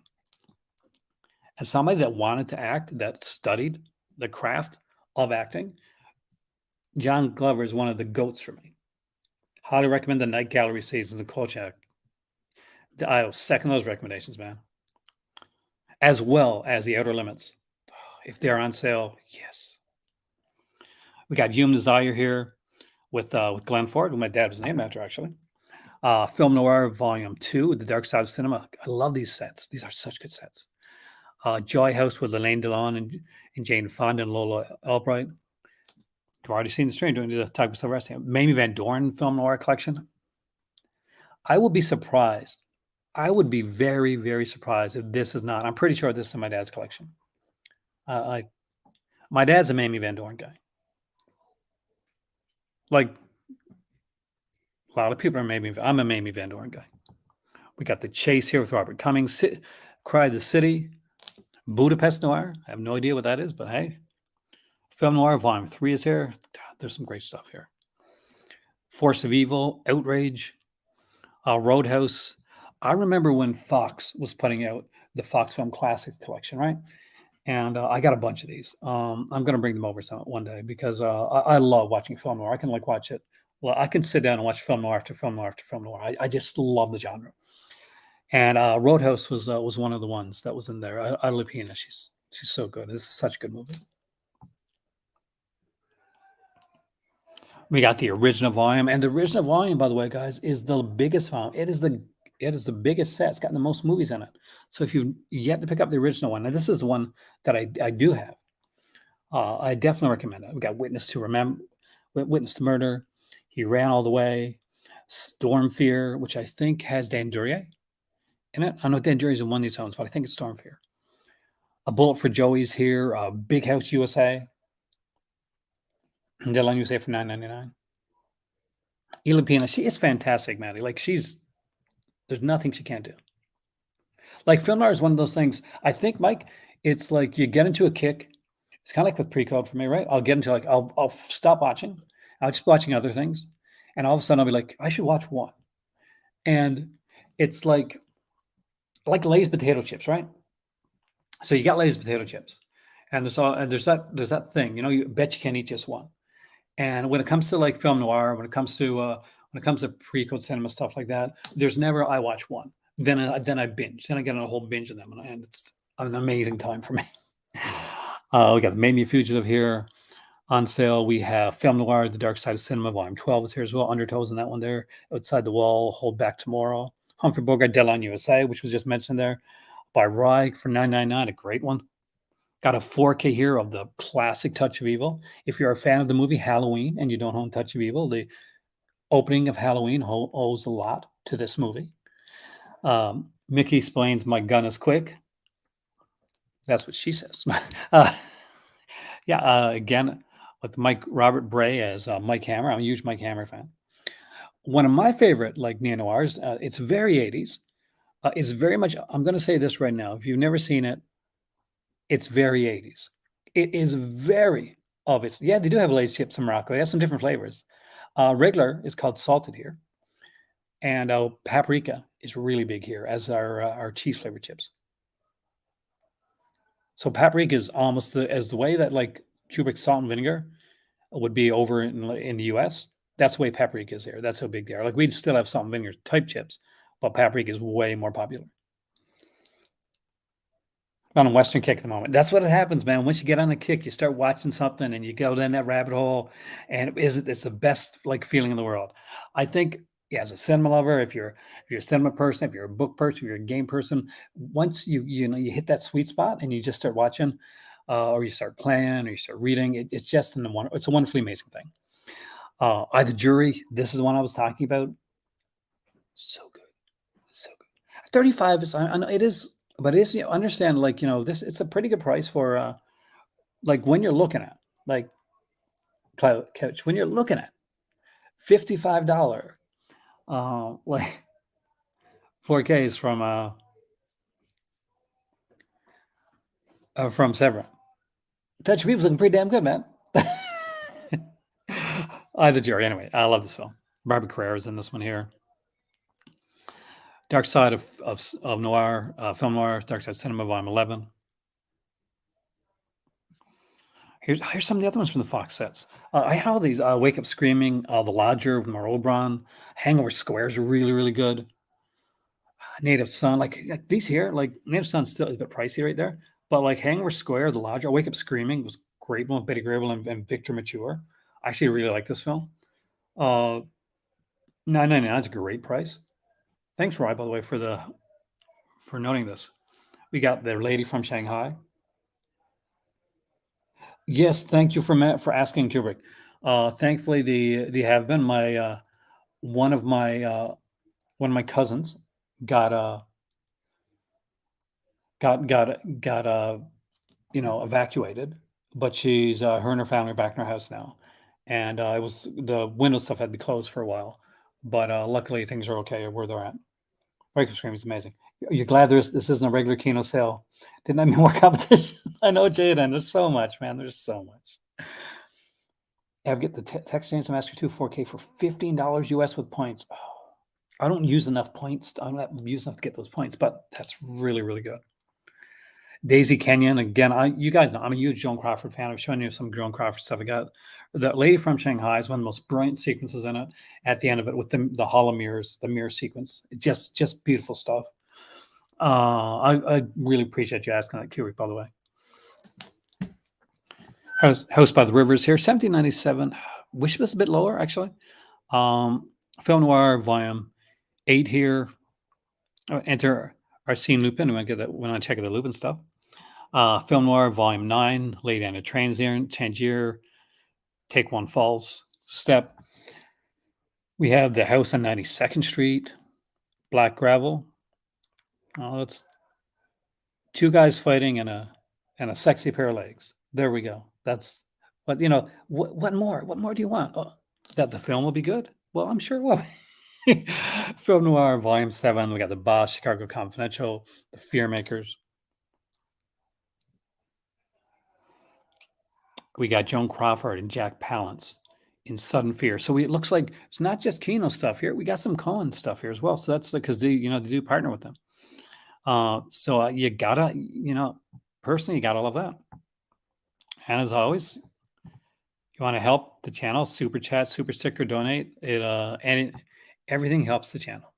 As somebody that wanted to act, that studied the craft of acting, John Glover is one of the GOATs for me. Highly recommend the Night Gallery Seasons in Kolchak. I'll second those recommendations, man. As well as the Outer Limits. If they're on sale, yes. We got Human Desire here with Glenn Ford, who my dad was named after, actually. Film Noir Volume 2, The Dark Side of Cinema. I love these sets. These are such good sets. Joy House with Elaine Delon and Jane Fonda and Lola Albright. You've already seen The Stranger. The type of stuff. Mamie Van Doren Film Noir Collection. I will be surprised. I would be very surprised if this is not. I'm pretty sure this is in my dad's collection. My dad's a Mamie Van Doren guy. Like a lot of people are Mamie. I'm a Mamie Van Doren guy. We got The Chase here with Robert Cummings. Cry of the City. Budapest Noir. I have no idea what that is, but hey. Film Noir Volume 3 is here. There's some great stuff here. Force of Evil, Outrage, Roadhouse. I remember when Fox was putting out the Fox Film Classics collection, right? And I got a bunch of these. I'm going to bring them over one day because I love watching film noir. I can watch it. Well, I can sit down and watch film noir after film noir after film noir. I just love the genre. And Roadhouse was one of the ones that was in there. I love Lupina. She's so good. This is such a good movie. We got the original volume, and the original volume, by the way, guys, is the biggest volume. It is the biggest set. It's got the most movies in it. So if you've yet to pick up the original one, and this is one that I do have, I definitely recommend it. We got Witness to Murder, He Ran All the Way, Storm Fear, which I think has Dan Duryea in it. I know Dan Duryea is in one of these films, but I think it's Storm Fear. A Bullet for Joey's here, Big House USA. Deadline USA for $9.99. Ilipina, she is fantastic, Maddie. There's nothing she can't do. Like film noir is one of those things. I think, Mike, it's like you get into a kick. It's kind of like with pre-code for me, right? I'll get into I'll stop watching. I'll just be watching other things, and all of a sudden I'll be like, I should watch one. And it's like Lay's potato chips, right? So you got Lay's potato chips, And there's that thing, you bet you can't eat just one. And when it comes to like film noir, when it comes to pre-code cinema stuff like that, there's never I watch one, then I binge, then I get on a whole binge of them, and it's an amazing time for me. We got the Made Me Fugitive here on sale. We have Film Noir, The Dark Side of Cinema, Volume 12 is here as well. Undertows in that one there. Outside the Wall, Hold Back Tomorrow. Humphrey Bogart, Deadline USA, which was just mentioned there, by Reich for 9.99, a great one. Got a 4K here of the classic Touch of Evil. If you're a fan of the movie Halloween and you don't own Touch of Evil, the opening of Halloween owes a lot to this movie. Mickey explains, "My gun is quick." That's what she says. uh, yeah, again, with Mike Robert Bray as Mike Hammer. I'm a huge Mike Hammer fan. One of my favorite, like neo noirs, it's very 80s. It's very much, I'm going to say this right now. If you've never seen it, it's very 80s. It is very obvious. Yeah, they do have lace chips in Morocco. They have some different flavors. Regular is called salted here, and paprika is really big here as our cheese flavored chips. So paprika is almost as the way that like cubic salt and vinegar would be over in the US. That's the way paprika is here. That's how big they are. Like we'd still have salt and vinegar type chips, but paprika is way more popular. On a Western kick at the moment. That's what it happens, man. Once you get on a kick, you start watching something and you go down that rabbit hole, and it's the best like feeling in the world. I think, yeah, as a cinema lover, if you're a cinema person, if you're a book person, if you're a game person, once you hit that sweet spot and you just start watching, or you start playing, or you start reading, it's just it's a wonderfully amazing thing. I the Jury. This is the one I was talking about. So good, so good. 35 is I know it is, but it's understand like this. It's a pretty good price for like when you're looking at like couch when you're looking at $55 like 4Ks from Severin. Touch of Evil's looking pretty damn good, man. I the Jury. Anyway, I love this film. Barbara Carrera is in this one here. Dark Side of Noir, Film Noir, Dark Side Cinema, Volume 11. Here's some of the other ones from the Fox sets. I had all these. Wake Up Screaming, The Lodger with Mar Oberon. Hangover Squares are really, really good. Native Son, like these here, like Native Son's still a bit pricey right there, but like Hangover Square, The Lodger, Wake Up Screaming was great one with Betty Grable and Victor Mature. I actually really like this film. 9.99 is a great price. Thanks, Roy, by the way, for noting this. We got The Lady from Shanghai. Yes, thank you for asking, Kubrick. Thankfully, the have been my one of my one of my cousins got evacuated, but she's her and her family are back in her house now, and it was the window stuff had to be closed for a while, but luckily things are okay where they're at. Breaker Stream is amazing. You're glad this isn't a regular Kino sale. Didn't have any more competition. I know, Jaden. There's so much, man. There's so much. I get the Text Chainsaw Massacre 2 4K for $15 US with points. Oh, I don't use enough points. I don't use enough to get those points, but that's really, really good. Daisy Kenyon, again, you guys know I'm a huge Joan Crawford fan. I've shown you some Joan Crawford stuff. I got The Lady from Shanghai is one of the most brilliant sequences in it. At the end of it, with the hollow mirrors, the mirror sequence, just beautiful stuff. I really appreciate you asking that, Kubrick, by the way. House by the Rivers here, 1797. Wish it was a bit lower, actually. Film Noir, Volume 8 here. Enter Arsène Lupin. We want to get that when I check the Lupin stuff. Film Noir, Volume 9, Lady Anna Tangier, Take One Falls, Step. We have The House on 92nd Street, Black Gravel. Oh, that's two guys fighting and a sexy pair of legs. There we go. That's what what more? What more do you want? Oh, that the film will be good? Well, I'm sure it will. Film Noir, Volume 7. We got The Boss, Chicago Confidential, The Fear Makers. We got Joan Crawford and Jack Palance in Sudden Fear. So it looks like it's not just Kino stuff here. We got some Cohen stuff here as well. So that's because they do partner with them. So you gotta, personally, you gotta love that. And as always, you want to help the channel, super chat, super sticker, donate. Everything helps the channel.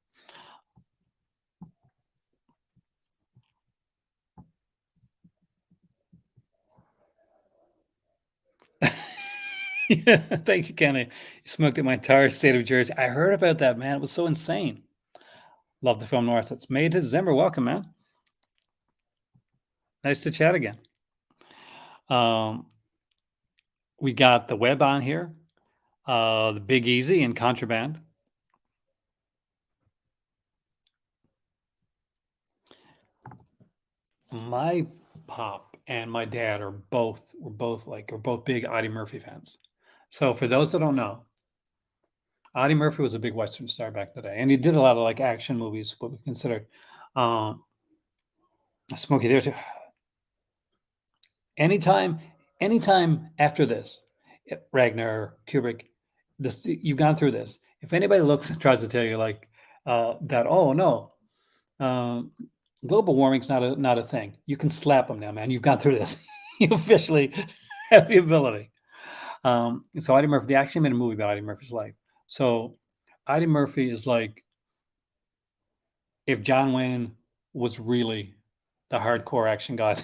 Yeah, thank you, Kenny. You smoked at my entire state of Jersey. I heard about that, man. It was so insane. Love the film Noir. That's May to December. Welcome, man. Nice to chat again. We got the web on here, the Big Easy and Contraband. My pop and my dad are both big Audie Murphy fans. So for those that don't know, Audie Murphy was a big Western star back in the day, and he did a lot of like action movies, what we considered um, Smokey there too. Anytime, anytime after this, Ragnar, Kubrick, this you've gone through this. If anybody looks and tries to tell you like that, oh no, um, global warming's not a thing. You can slap them now, man. You've gone through this. You officially have the ability. So Eddie Murphy, they actually made a movie about Eddie Murphy's life. So Eddie Murphy is like if John Wayne was really the hardcore action god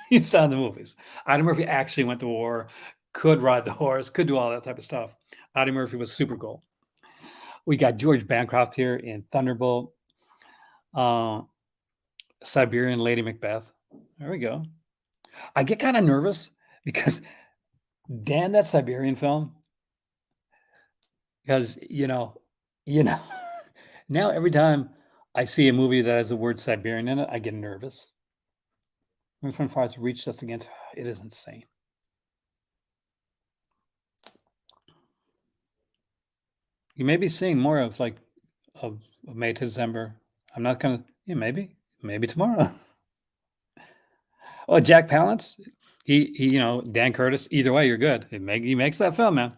you saw in the movies. Eddie Murphy actually went to war, could ride the horse, could do all that type of stuff. Eddie Murphy was super cool. We got George Bancroft here in Thunderbolt. Uh, Siberian Lady Macbeth. There we go. I get kind of nervous because Dan, that Siberian film, because you know, now every time I see a movie that has the word Siberian in it, I get nervous. My friend Fars reached us again. It is insane. You may be seeing more of of May to December. I'm not gonna. Yeah, maybe tomorrow. Oh, Jack Palance. Dan Curtis. Either way, you're good. He makes that film, man.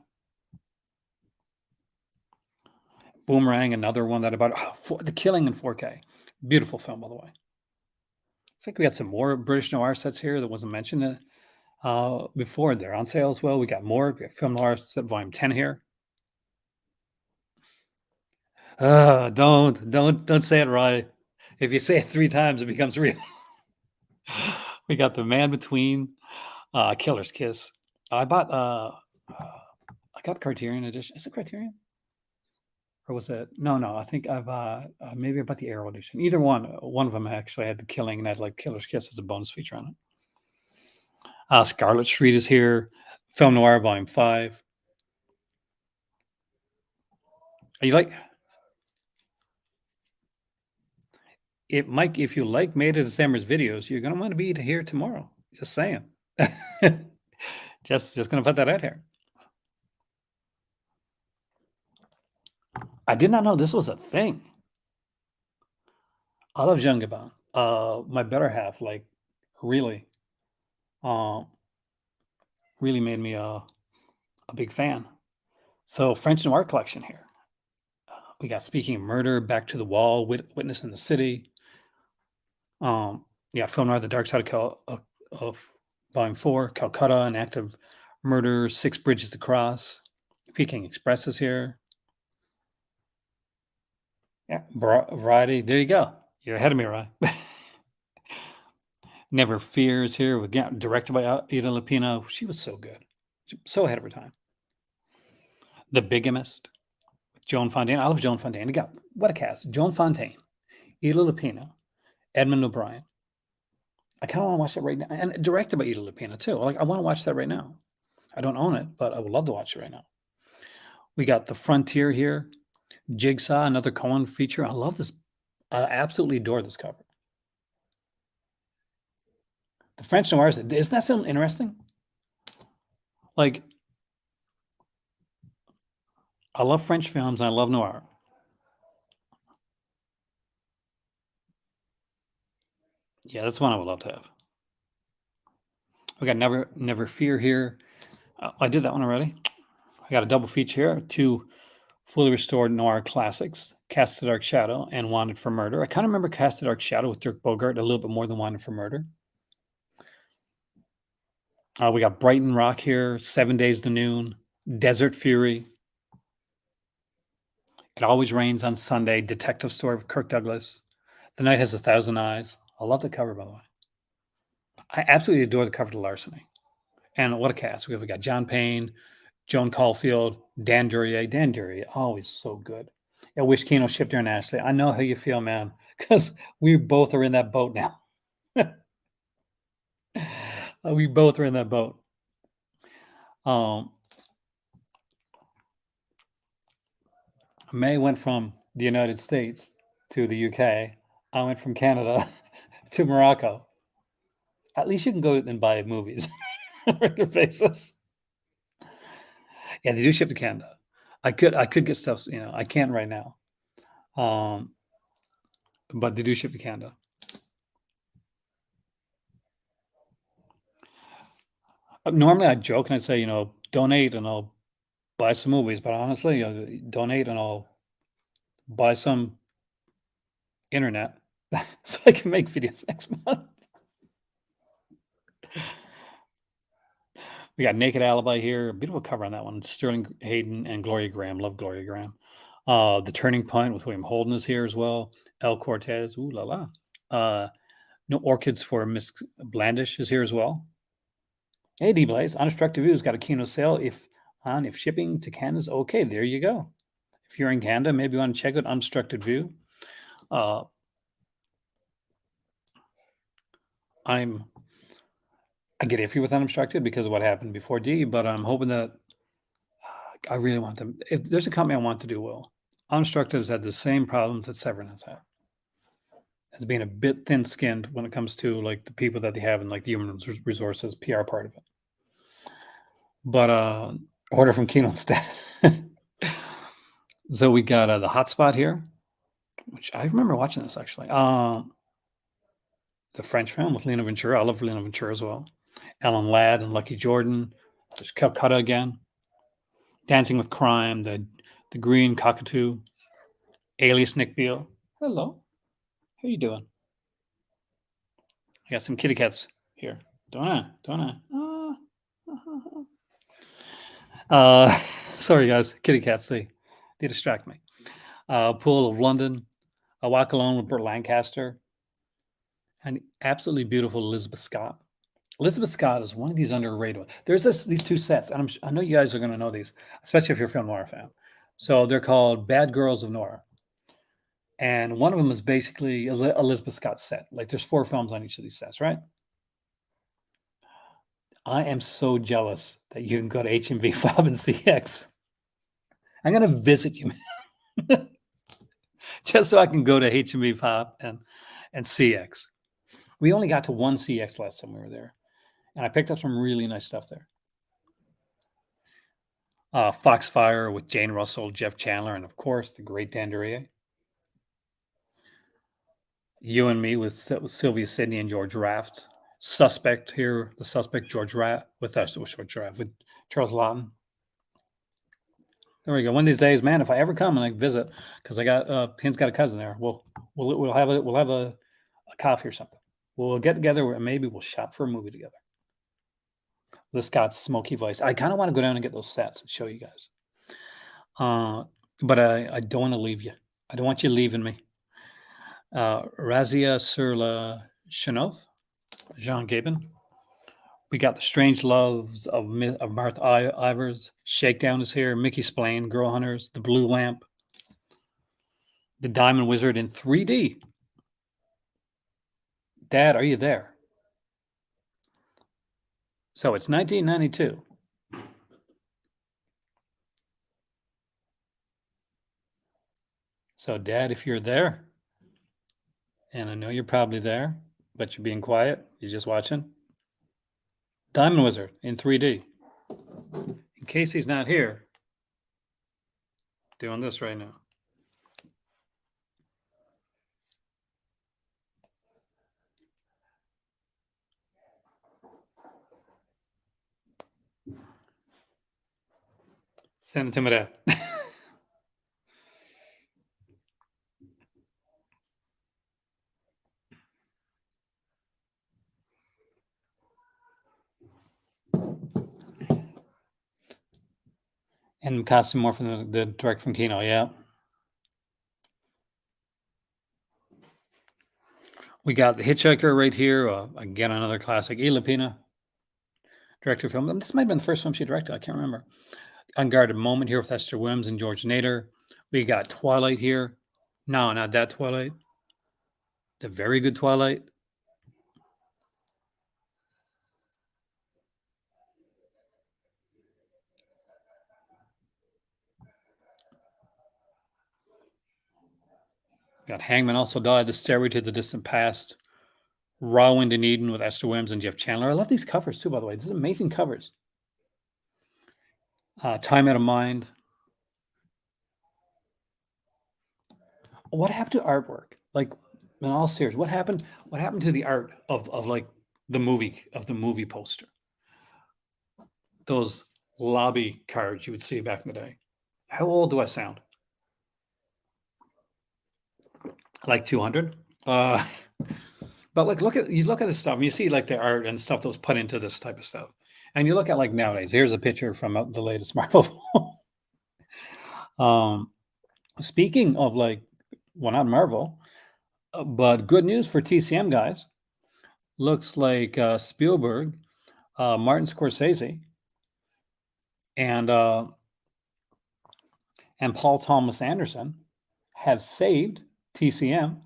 Boomerang, another one that about The Killing in 4K. Beautiful film, by the way. I think we had some more British noir sets here that wasn't mentioned before. They're on sale as well. We got more. We got Film Noir set volume 10 here. Don't say it right. If you say it 3 times, it becomes real. We got The Man Between, Killer's Kiss. I got Criterion edition. Is it Criterion? Or was it? No. I think I've maybe about the Arrow edition. Either one. One of them actually had The Killing and had like Killer's Kiss as a bonus feature on it. Scarlet Street is here. Film Noir Volume 5. Are you like it, Mike? If you like May to December's videos, you're gonna want to be here tomorrow. Just saying. just gonna put that out here. I did not know this was a thing. I love Jean Gabin. My better half, like, really, uh, really made me a big fan. So French Noir collection here. We got Speaking of Murder, Back to the Wall, Witness in the City. Film Noir, The Dark Side of Volume 4, Calcutta, An Act of Murder, Six Bridges to Cross. Peking Express is here. Yeah, Variety. There you go. You're ahead of me, Rye. Never Fear is here. Again, directed by Ida Lupino. She was so good. So ahead of her time. The Bigamist with Joan Fontaine. I love Joan Fontaine. What a cast. Joan Fontaine, Ida Lupino, Edmund O'Brien. I kind of want to watch that right now. And directed by Ida Lupino, too. Like, I want to watch that right now. I don't own it, but I would love to watch it right now. We got The Frontier here. Jigsaw, another Coen feature. I love this. I absolutely adore this cover. The French Noirs, isn't that so interesting? Like, I love French films and I love noir. Yeah, that's one I would love to have. We got Never Fear here. I did that one already. I got a double feature here. 2 fully restored noir classics, Cast the Dark Shadow and Wanted for Murder. I kind of remember Cast the Dark Shadow with Dirk Bogart a little bit more than Wanted for Murder. We got Brighton Rock here, 7 Days to Noon, Desert Fury, It Always Rains on Sunday, Detective Story with Kirk Douglas, The Night Has a Thousand Eyes. I love the cover, by the way. I absolutely adore the cover to Larceny. And what a cast. We got John Payne, Joan Caulfield, Dan Duryea. Dan Duryea, always so good. I wish Kino shipped internationally. I know how you feel, man, because we both are in that boat now. We both are in that boat. Um, May went from the United States to the UK. I went from Canada to Morocco. At least you can go and buy movies on a regular basis. Yeah, they do ship to Canada. I could get stuff, I can't right now. Um, but they do ship to Canada. Normally I joke and I say, donate and I'll buy some movies, but honestly, donate and I'll buy some internet so I can make videos next month. We got Naked Alibi here. A beautiful cover on that one. Sterling Hayden and Gloria Graham. Love Gloria Graham. The Turning Point with William Holden is here as well. El Cortez. Ooh la la. No Orchids for Miss Blandish is here as well. Hey, D Blaze. Unobstructed View's got a Kino sale if shipping to Canada's okay. There you go. If you're in Canada, maybe you want to check out Unobstructed View. Uh, I get iffy with Unobstructed because of what happened before D, but I'm hoping that I really want them. If there's a company I want to do well, Unobstructed has had the same problems that Severin has had. As being a bit thin-skinned when it comes to like the people that they have in like the human resources PR part of it. But order from Kino instead. So we got the Hotspot here, which I remember watching this actually. The French film with Lena Ventura. I love Lena Ventura as well. Alan Ladd and Lucky Jordan. There's Calcutta again. Dancing with Crime. The Green Cockatoo. Alias Nick Beale. Hello. How you doing? I got some kitty cats here. Don't I? Don't I? Sorry guys, kitty cats. They distract me. Pool of London. I Walk Alone with Burt Lancaster. And absolutely beautiful Elizabeth Scott. Elizabeth Scott is one of these underrated. There's these two sets, and I know you guys are going to know these, especially if you're a film noir fan. So they're called Bad Girls of Noir, and one of them is basically Elizabeth Scott's set. Like there's 4 films on each of these sets, right? I am so jealous that you can go to HMV Fob and CX. I'm going to visit you, just so I can go to HMV Fob and CX. We only got to one CX last time we were there, and I picked up some really nice stuff there. Foxfire with Jane Russell, Jeff Chandler, and of course the great Dan Duryea. You and Me with Sylvia Sidney and George Raft. Suspect here, the suspect George Raft with us, George Raft with Charles Lawton. There we go. One of these days, man, if I ever come and I visit, because I got Pins got a cousin there, we'll have a coffee or something. We'll get together and maybe we'll shop for a movie together. The Scott's smoky voice. I kind of want to go down and get those sets and show you guys. But I don't want to leave you. I don't want you leaving me. Razia sur la Chenov, Jean Gabin. We got The Strange Loves of Martha Ivers. Shakedown is here. Mickey Splain, Girl Hunters, The Blue Lamp, The Diamond Wizard in 3D. Dad, are you there? So it's 1992. So, Dad, if you're there, and I know you're probably there, but you're being quiet, you're just watching. Diamond Wizard in 3D. In case he's not here, doing this right now. Send it to my dad. And costume more from the direct from Kino. Yeah. We got The Hitchhiker right here. Again, another classic. Ilapina, director film. This might have been the first film she directed. I can't remember. Unguarded Moment here with Esther Wims and George Nader. We got Twilight here. No, not that Twilight. The very good Twilight. We got Hangman Also Died. The Stairway to the Distant Past. Raw Wind in Eden with Esther Wims and Jeff Chandler. I love these covers too, by the way. These are amazing covers. Time Out of Mind. What happened to artwork? Like, in all seriousness, what happened? What happened to the art of like the movie poster? Those lobby cards you would see back in the day. How old do I sound? Like 200? But like, look at this stuff, and you see like the art and stuff that was put into this type of stuff. And you look at like nowadays. Here's a picture from the latest Marvel. um, Speaking of like, well, not Marvel, but good news for TCM guys. Looks like Spielberg, Martin Scorsese, and uh, and Paul Thomas Anderson have saved TCM.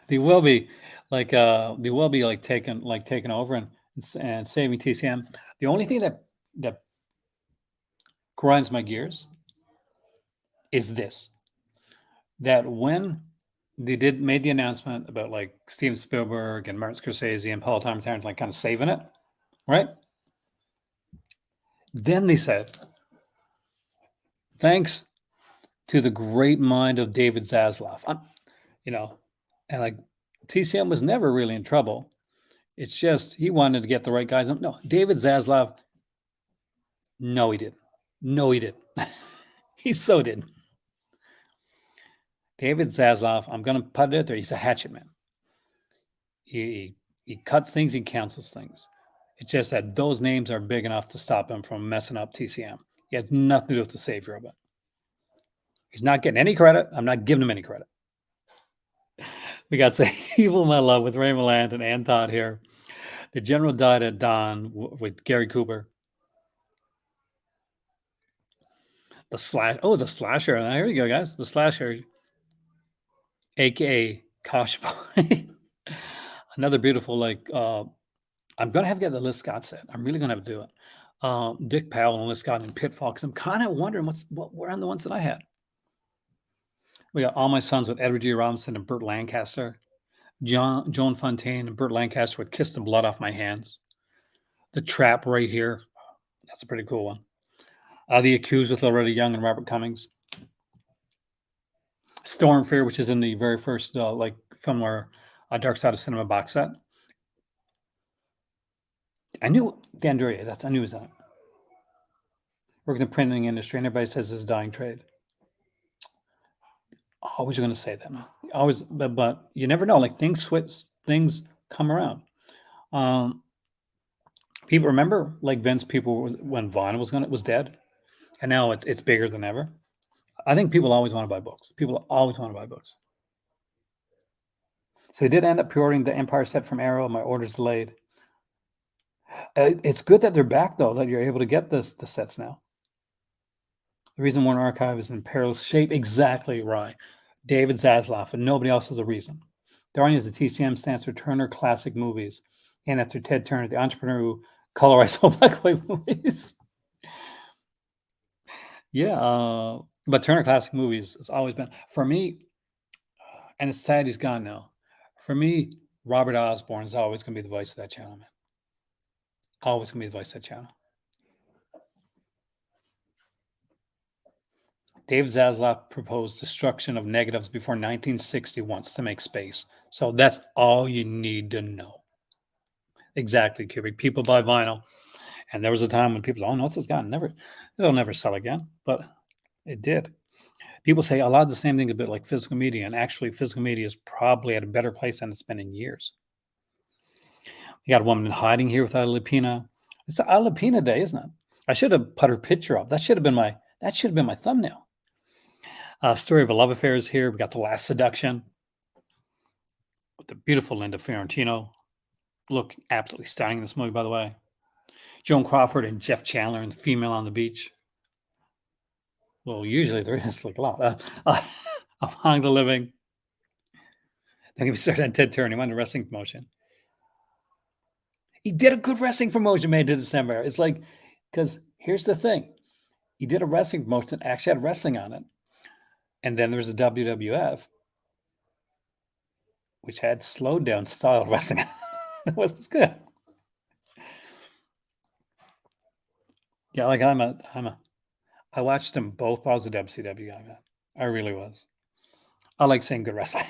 They will be like taking over and saving TCM. The only thing that grinds my gears is this: that when they made the announcement about like Steven Spielberg and Martin Scorsese and Paul Thomas Anderson like kind of saving it, right? Then they said, thanks to the great mind of David Zaslav. You know, and like TCM was never really in trouble. It's just he wanted to get the right guys. No, David Zaslav. No, he didn't. No, he didn't. He so didn't. David Zaslav. I'm gonna put it out there. He's a hatchet man. He cuts things. He cancels things. It's just that those names are big enough to stop him from messing up TCM. He has nothing to do with the savior of it. He's not getting any credit. I'm not giving him any credit. We got Say Evil My Love with Ray Milland and Ann Todd here. The General Died at Dawn with Gary Cooper. The slasher. Here we go, guys. The slasher, aka Kosh Boy. Another beautiful, like I'm gonna have to get the Liz Scott set. I'm really gonna have to do it. Dick Powell and Liz Scott and Pitfall, because I'm kind of wondering what were on the ones that I had. We got All My Sons with Edward G. Robinson and Burt Lancaster. Joan Fontaine and Burt Lancaster with Kiss the Blood Off My Hands. The Trap right here. That's a pretty cool one. The Accused with Loretta Young and Robert Cummings. Storm Fear, which is in the very first like film where Dark Side of Cinema box set. I knew Dan Duryea. I knew he was in it. Working in the printing industry, and everybody says it's a dying trade. Always going to say that, man. Always, but you never know. Like things switch, things come around. People remember, like Vince. People when Vaughn was dead, and now it's bigger than ever. I think people always want to buy books. People always want to buy books. So he did end up pre-ordering the Empire set from Arrow. My order's delayed. It's good that they're back, though, that you're able to get the sets now. The reason Warner Archive is in perilous shape, exactly right. David Zaslav, and nobody else has a reason. Darn is the TCM stands for Turner Classic Movies, and after Ted Turner, the entrepreneur who colorized all black and white movies. Yeah, but Turner Classic Movies has always been, for me, and it's sad he's gone now. For me, Robert Osborne is always going to be the voice of that channel, man. Always going to be the voice of that channel. Dave Zaslav proposed destruction of negatives before 1960 once to make space. So that's all you need to know. Exactly, Kubrick. People buy vinyl. And there was a time when people, oh, no, it's gone. It'll never sell again. But it did. People say a lot of the same things about like physical media. And actually, physical media is probably at a better place than it's been in years. We got a woman in hiding here with Lupina. It's Alapina Day, isn't it? I should have put her picture up. That should have been my thumbnail. Story of a love affair is here. We got The Last Seduction with the beautiful Linda Fiorentino. Look absolutely stunning in this movie, by the way. Joan Crawford and Jeff Chandler and Female on the Beach. Well, usually there is like a lot. Among the Living. Don't get me started on Ted Turner. He won a wrestling promotion. He did a good wrestling promotion, man, to December. It's like, because here's the thing. He did a wrestling promotion, actually had wrestling on it. And then there's a WWF, which had slowed down style wrestling. That wasn't as good. Yeah, like I watched them both. I was a WCW guy, man. I really was. I like seeing good wrestling.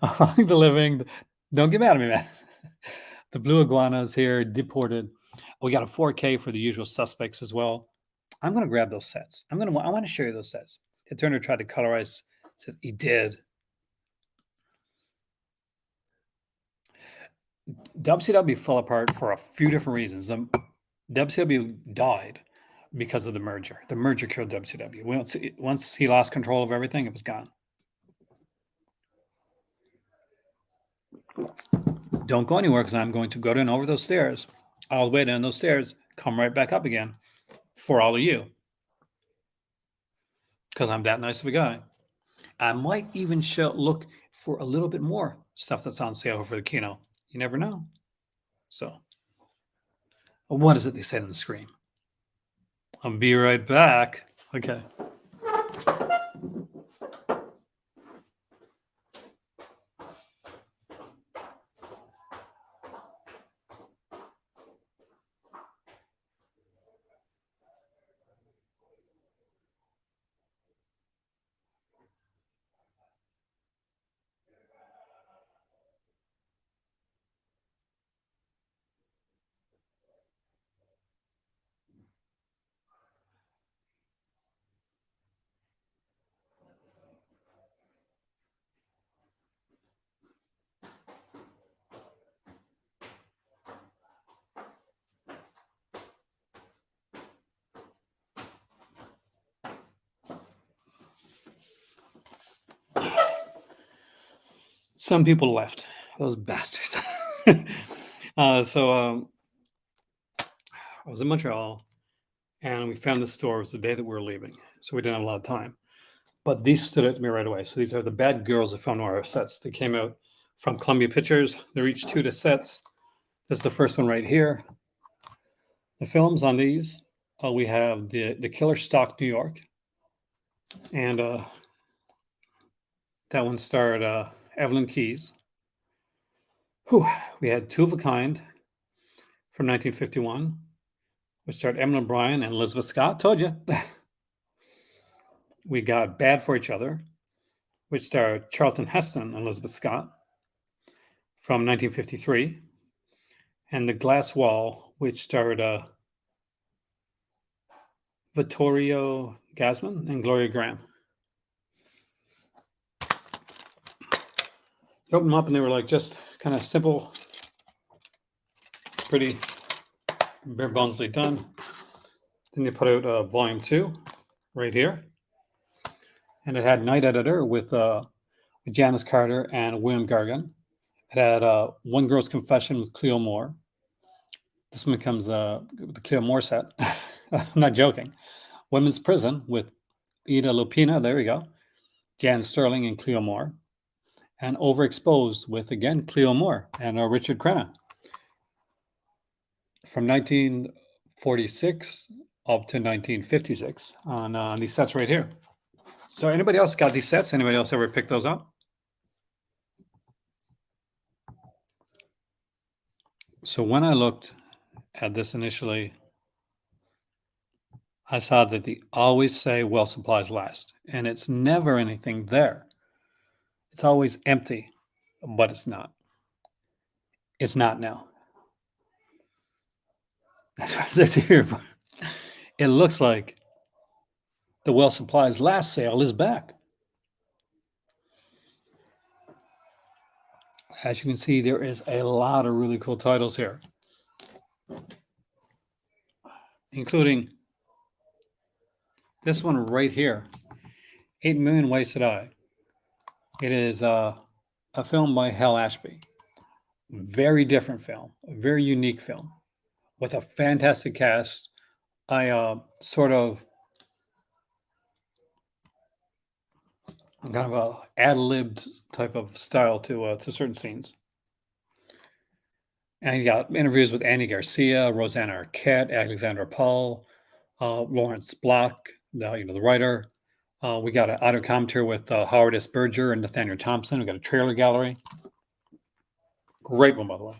Among the Living. Don't get mad at me, man. The Blue Iguanas here, Deported. We got a 4K for The Usual Suspects as well. I'm going to grab those sets. I want to show you those sets. Ted Turner tried to colorize. He did. WCW fell apart for a few different reasons. WCW died because of the merger. The merger killed WCW. Once he lost control of everything, it was gone. Don't go anywhere because I'm going to go down over those stairs, all the way down those stairs, come right back up again for all of you. Because I'm that nice of a guy. I might even look for a little bit more stuff that's on sale for the Kino. You never know. So, what is it they said in the screen? I'll be right back. Okay. Some people left. Those bastards. So I was in Montreal, and we found this store. It was the day that we were leaving, so we didn't have a lot of time. But these stood out to me right away. So these are the Bad Girls of Film Noir sets. They came out from Columbia Pictures. They're each 2 sets. This is the first one right here. The films on these, we have the Killer Stock New York, and that one starred Evelyn Keyes. Whew. We had Two of a Kind from 1951, which starred Emma O'Brien and Elizabeth Scott. Told you. We got Bad for Each Other, which starred Charlton Heston and Elizabeth Scott from 1953, and The Glass Wall, which starred Vittorio Gassman and Gloria Graham. You open them up and they were like just kind of simple, pretty bare bonesly done. Then they put out volume 2 right here. And it had Night Editor with Janice Carter and William Gargan. It had One Girl's Confession with Cleo Moore. This one comes with the Cleo Moore set. I'm not joking. Women's Prison with Ida Lupina. There we go. Jan Sterling and Cleo Moore. And Overexposed with, again, Cleo Moore and Richard Crenna. From 1946 up to 1956 on these sets right here. So anybody else got these sets? Anybody else ever picked those up? So when I looked at this initially, I saw that they always say, well, supplies last. And it's never anything there. It's always empty, but it's not. It's not now. It looks like the well supplies last sale is back. As you can see, there is a lot of really cool titles here. including this one right here, 8 Million Ways to Die. It is a film by Hal Ashby. Very different film, a very unique film with a fantastic cast. I sort of kind of a ad-libbed type of style to certain scenes. And you got interviews with Andy Garcia, Rosanna Arquette, Alexandra Paul, Lawrence Block, the writer. We got an audio commentary with Howard S. Berger and Nathaniel Thompson. We got a trailer gallery. Great one, by the way.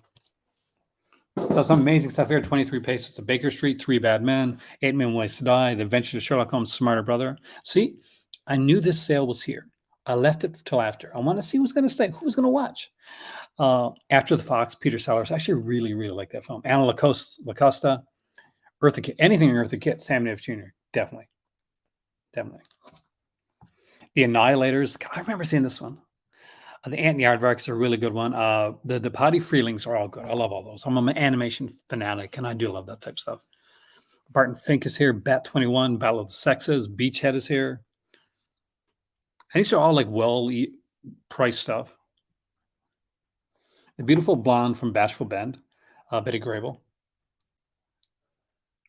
So some amazing stuff here. 23 Paces to Baker Street, Three Bad Men, 8 Million Ways to Die, The Adventures of Sherlock Holmes' Smarter Brother. See, I knew this sale was here. I left it till after. I want to see who's going to stay, who's going to watch. After the Fox, Peter Sellers. I actually really, really like that film. Anna Lacosta, Eartha Kitt, anything in Eartha Kitt, Sam Davis Jr. Definitely. The Annihilators. I remember seeing this one. The Ant and the Aardvark is a really good one. The Potty Freelings are all good. I love all those. I'm an animation fanatic, and I do love that type of stuff. Barton Fink is here. Bat 21, Battle of the Sexes. Beachhead is here. And these are all like well-priced stuff. The Beautiful Blonde from Bashful Bend, Betty Grable.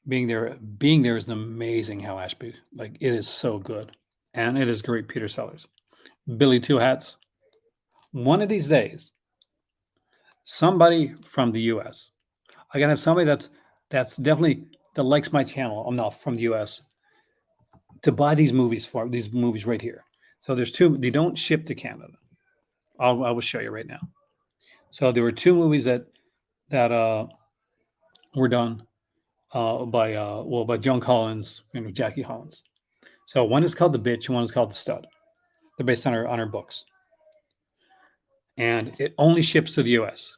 Being there is an amazing Hal Ashby. Like, it is so good. And it is great Peter Sellers. Billy Two Hats. One of these days, somebody from the U.S. I gotta have somebody that's definitely that likes my channel enough from the U.S. to buy these movies right here. So there's two. They don't ship to Canada. I will show you right now. So there were two movies that were done by Joan Collins and Jackie Hollins. So one is called The Bitch and one is called The Stud. They're based on her books. And it only ships to the US.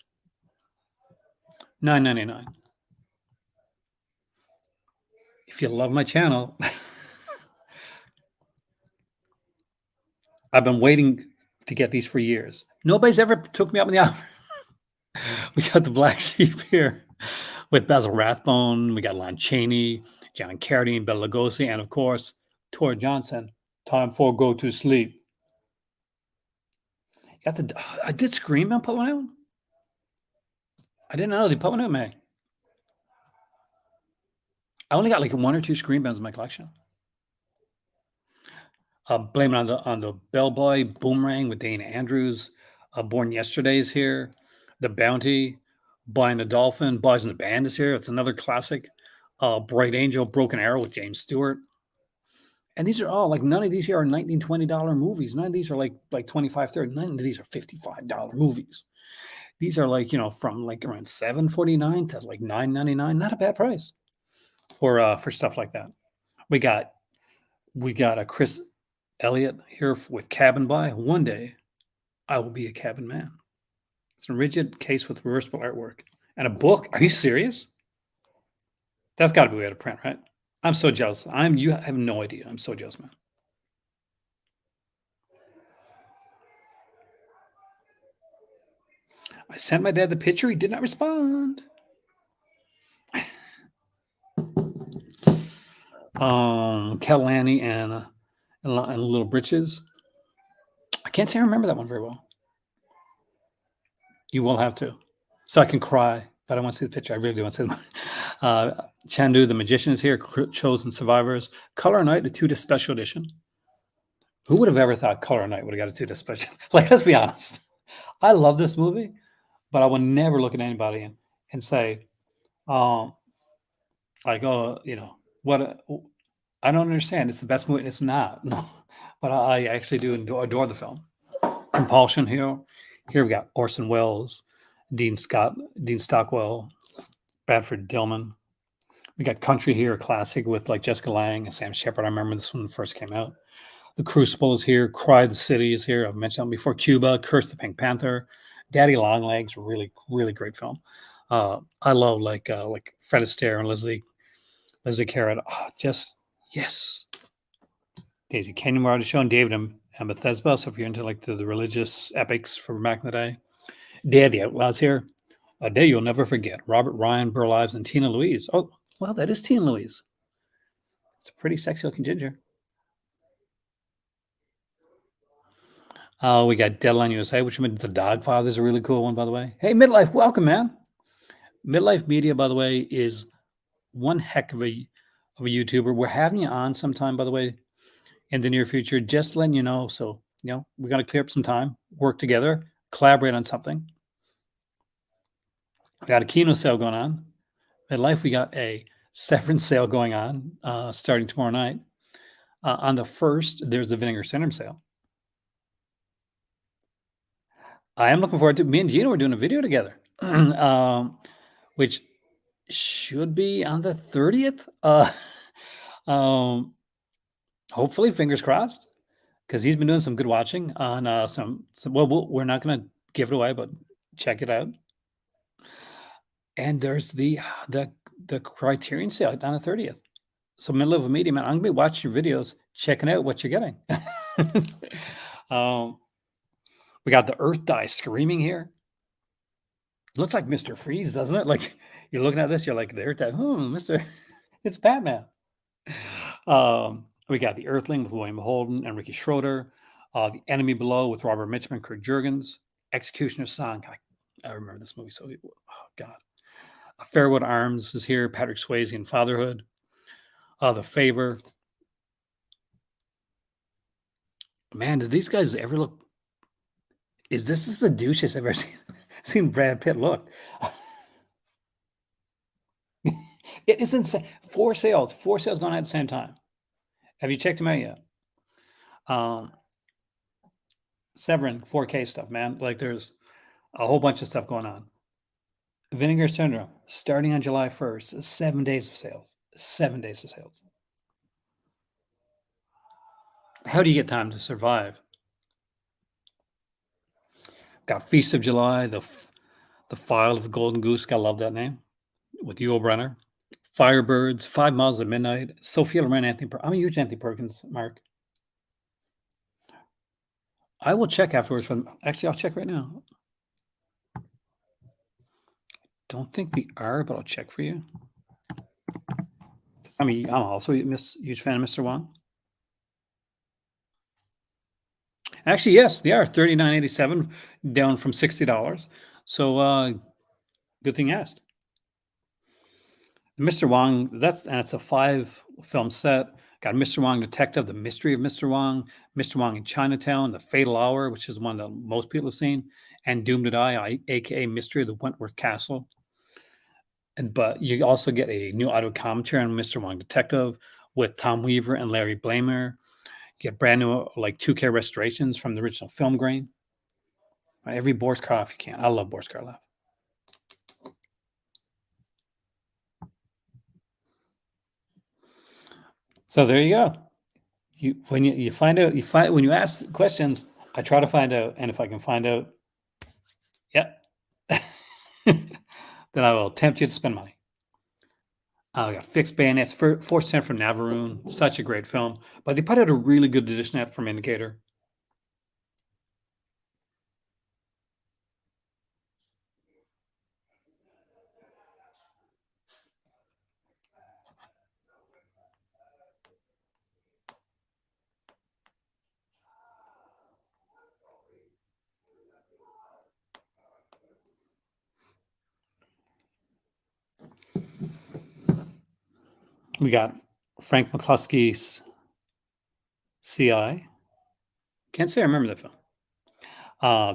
$9.99. If you love my channel, I've been waiting to get these for years. Nobody's ever took me up in the offer. We got The Black Sheep here with Basil Rathbone. We got Lon Chaney, John Carradine, Bela Lugosi, and of course, Tor Johnson. Time for go to sleep. I did Scream on put one out. I didn't know they put one out, May. I only got like one or two Scream bands in my collection. Blame It on the Bellboy, Boomerang with Dana Andrews. Born Yesterday is here. The Bounty, Buying a Dolphin, Boys in the Band is here. It's another classic. Bright Angel, Broken Arrow with James Stewart. And these are all like, none of these here are $19, $20 movies. None of these are like $25, $30. None of these are $55 movies. These are like, from like around $7.49 to like $9.99. Not a bad price for stuff like that. We got a Chris Elliott here with Cabin By. One day I will be a cabin man. It's a rigid case with reversible artwork and a book. Are you serious? That's got to be way out of print, right? I'm so jealous. You have no idea. I'm so jealous, man. I sent my dad the picture. He did not respond. Catalani and Little Britches. I can't say I remember that one very well. You will have to. So I can cry, but I want to see the picture. I really do want to see the Chandu, the Magician is here. Chosen Survivors. Color Night, a 2-disc special edition. Who would have ever thought Color Night would have got a 2-disc special? Like, let's be honest. I love this movie, but I would never look at anybody and say, what, I don't understand. It's the best movie. It's not. No, but I actually do adore the film. Compulsion here. Here we got Orson Welles, Dean Stockwell, Bradford Dillman. We got Country here, a classic with like Jessica Lange and Sam Shepard. I remember this one first came out. The Crucible is here. Cry the City is here. I've mentioned that before. Cuba, Curse the Pink Panther, Daddy Longlegs, really, really great film. I love like Fred Astaire and Leslie Carrot. Oh, just yes. Daisy Canyon Marty Show and David and Bethesda. So if you're into like the religious epics from back in the day, Day of the Outlaws here. A Day You'll Never Forget. Robert Ryan, Burl Ives, and Tina Louise. Oh, well, that is Tina Louise. It's a pretty sexy looking ginger. We got Deadline USA, which means The Dogfather is a really cool one, by the way. Hey, Midlife, welcome, man. Midlife Media, by the way, is one heck of a YouTuber. We're having you on sometime, by the way, in the near future. Just letting you know. So, we got to clear up some time, work together, collaborate on something. We got a Kino sale going on. At Life, we got a Severance sale going on starting tomorrow night. On the 1st, there's the Vinegar Syndrome sale. I am looking forward to me and Gino are doing a video together, which should be on the 30th. Um, hopefully, fingers crossed, because he's been doing some good watching on some. Well, we're not going to give it away, but check it out. And there's the Criterion sale on the 30th. So middle of a meeting, man, I'm gonna be watching your videos, checking out what you're getting. We got the Earth Die screaming here. It looks like Mr. Freeze, doesn't it? Like you're looking at this, you're like, the Earth Die, Mr. It's Batman. We got The Earthling with William Holden and Ricky Schroeder. The Enemy Below with Robert Mitchum and Kurt Jurgens. Executioner's Song. I remember this movie. So, oh God. Fairwood Arms is here. Patrick Swayze in Fatherhood. The Favor. Man, did these guys ever look? Is this the douchest I've ever seen Brad Pitt look? It is insane. Four sales going on at the same time. Have you checked them out yet? Severin 4K stuff, man. Like there's a whole bunch of stuff going on. Vinegar Syndrome starting on July 1st. 7 days of sales. 7 days of sales. How do you get time to survive? Got Feast of July, the File of the Golden Goose. Gotta love that name. With Yul Brenner. Firebirds, 5 Miles at Midnight. Sophia Loren, Anthony. I'm a huge Anthony Perkins, Mark. I will check afterwards. Actually, I'll check right now. Don't think we are, but I'll check for you. I mean, I'm also a huge fan of Mr. Wong. Actually, yes, they are $39.87, down from $60. So, good thing you asked. Mr. Wong, it's a 5-film set. Got Mr. Wong Detective, The Mystery of Mr. Wong in Chinatown, The Fatal Hour, which is one that most people have seen, and Doomed to Die, aka Mystery of the Wentworth Castle. But you also get a new audio commentary on Mr. Wong Detective with Tom Weaver and Larry Blamer. You get brand new 2K restorations from the original film grain. Every Boris Karloff you can. I love Boris Karloff. So there you go. When you ask questions, I try to find out, and if I can find out, then I will tempt you to spend money. I got Fixed Bayonets, Force Cent from Navarone, such a great film. But they put out a really good edition of that from Indicator. We got Frank McCluskey's CI. Can't say I remember that film.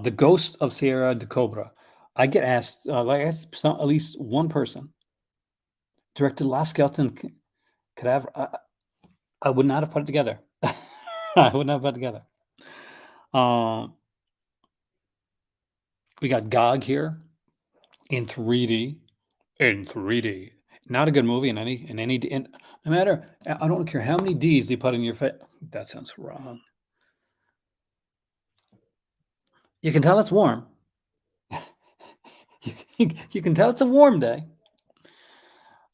The Ghost of Sierra de Cobra. I get asked, at least one person, directed Last Skeleton Cadaver. I would not have put it together. I would not have put it together. We got GOG here in 3D. In 3D. Not a good movie in any no matter, I don't care how many D's they put in your face. That sounds wrong. You can tell it's warm. you can tell it's a warm day.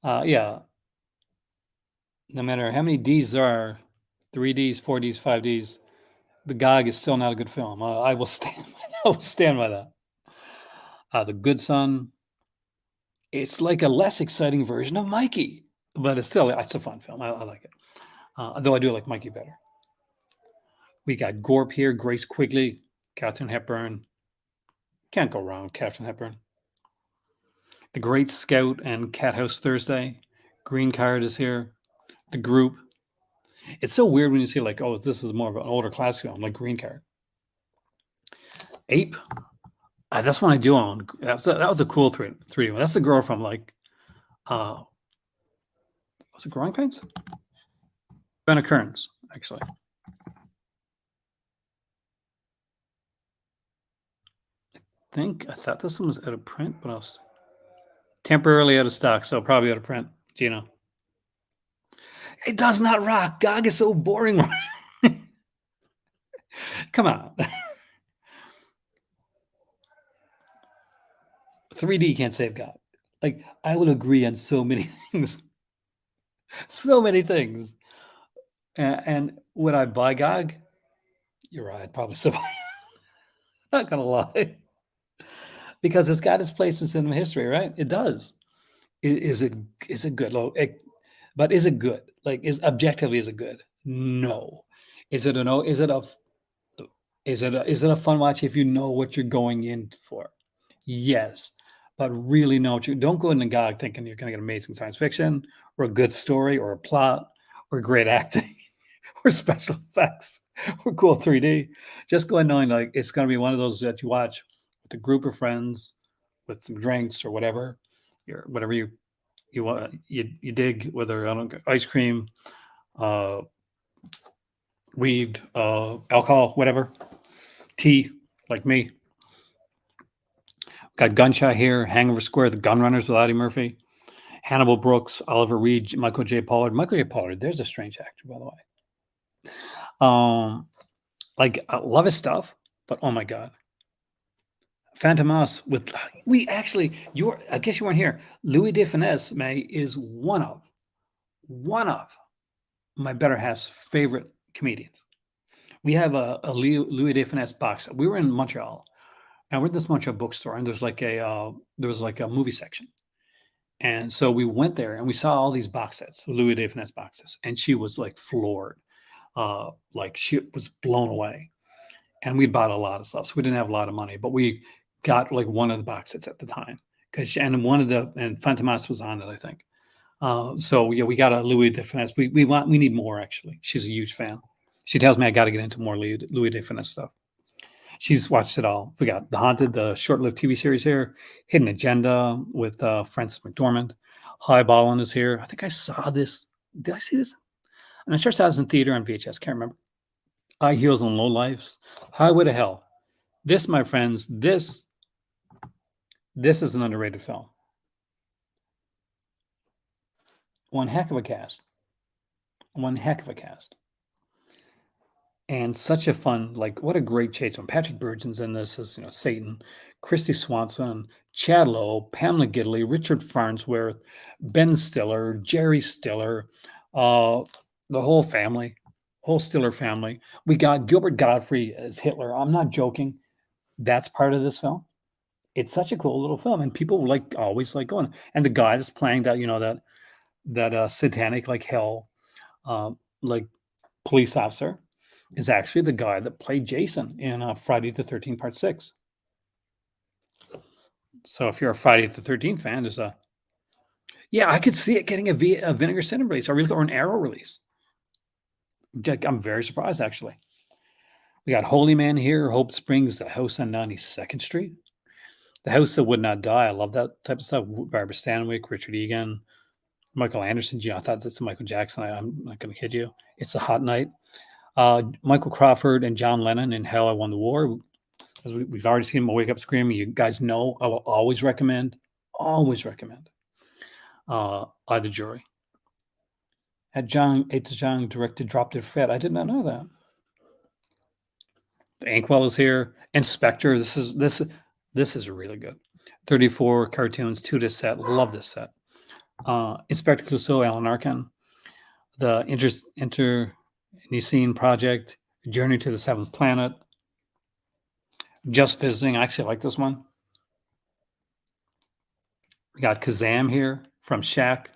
Yeah. No matter how many D's there are, 3Ds, 4Ds, 5Ds, the GOG is still not a good film. I will stand by that. The Good Son, It's like a less exciting version of Mikey, but it's a fun film. I like it. Though I do like Mikey better. We got Gorp here, Grace Quigley, Catherine Hepburn. Can't go wrong with Catherine Hepburn. The Great Scout and Cat House Thursday. Green Card is here. The Group. It's so weird when you see like, oh, this is more of an older classic film, like Green Card. Ape. That's one I do own. That was a cool 3D one. That's the girl from like, was it Growing Pains? Ben Kearns, actually. I thought this one was out of print, but I was temporarily out of stock, so probably out of print. Gino. It does not rock. Gog is so boring. Come on. 3D can't save God. Like, I would agree on so many things. So many things. And would I buy GOG? You're right. I'd probably still buy it. Not going to lie. Because it's got its place in cinema history, right? It does. Is it good? But is it good? Like, is it good? No. Is it a no? Is it a fun watch if you know what you're going in for? Yes, but really know what you don't go into GOG thinking you're going to get amazing science fiction or a good story or a plot or great acting or special effects or cool 3D. Just go in knowing like it's going to be one of those that you watch with a group of friends with some drinks or whatever, whatever you want you dig, whether I don't ice cream, uh, weed, alcohol, whatever, tea, like me. Got Gunshot here, Hangover Square, The Gunrunners with Eddie Murphy, Hannibal Brooks, Oliver Reed, Michael J. Pollard. Michael J. Pollard, there's a strange actor, by the way. Like I love his stuff, but oh my god, Fantomas with I guess you weren't here. Louis de Funès May is one of my better half's favorite comedians. We have a Louis de Funès box set. We were in Montreal, and we're at this Montreal bookstore, and there was like a movie section. And so we went there and we saw all these box sets, Louis de Funès boxes, and she was like floored. Like she was blown away. And we bought a lot of stuff. So we didn't have a lot of money, but we got like one of the box sets at the time. And Fantomas was on it, I think. So yeah, we got a Louis de Funès. We need more actually. She's a huge fan. She tells me I got to get into more Louis de Funès stuff. She's watched it all. We got The Haunted, the short-lived TV series here. Hidden Agenda with Frances McDormand. Highballing is here. I think I saw this. Did I see this? I'm not sure if I saw this in theater on VHS. Can't remember. High Heels and Low Lives. Highway to Hell. This, my friends, this is an underrated film. One heck of a cast. One heck of a cast. And such a fun, like, what a great chase when Patrick Bergen's in this as, Satan, Christy Swanson, Chad Lowe, Pamela Gidley, Richard Farnsworth, Ben Stiller, Jerry Stiller, the whole family, whole Stiller family. We got Gilbert Gottfried as Hitler. I'm not joking. That's part of this film. It's such a cool little film, and people always like going. And the guy that's playing that satanic like hell, like police officer, is actually the guy that played Jason in Friday the 13th Part 6. So if you're a Friday the 13th fan, I could see it getting a Vinegar Syndrome release or an Arrow release. I'm very surprised, actually. We got Holy Man here, Hope Springs, The House on 92nd Street. The House That Would Not Die. I love that type of stuff. Barbara Stanwyck, Richard Egan, Michael Anderson. I thought that's Michael Jackson. I'm not going to kid you. It's a Hot Night. Michael Crawford and John Lennon in Hell, I Won the War. As we've already seen him wake up screaming. You guys know I will always recommend I The Jury. Had John directed Drop Dead Fred. I did not know that. The Inkwell is here. Inspector. This is really good. 34 cartoons, 2 disc set. Love this set. Inspector Clouseau, Alan Arkin. The Internecine Project, Journey to the Seventh Planet. Just Visiting. I actually like this one. We got Kazam here from Shaq.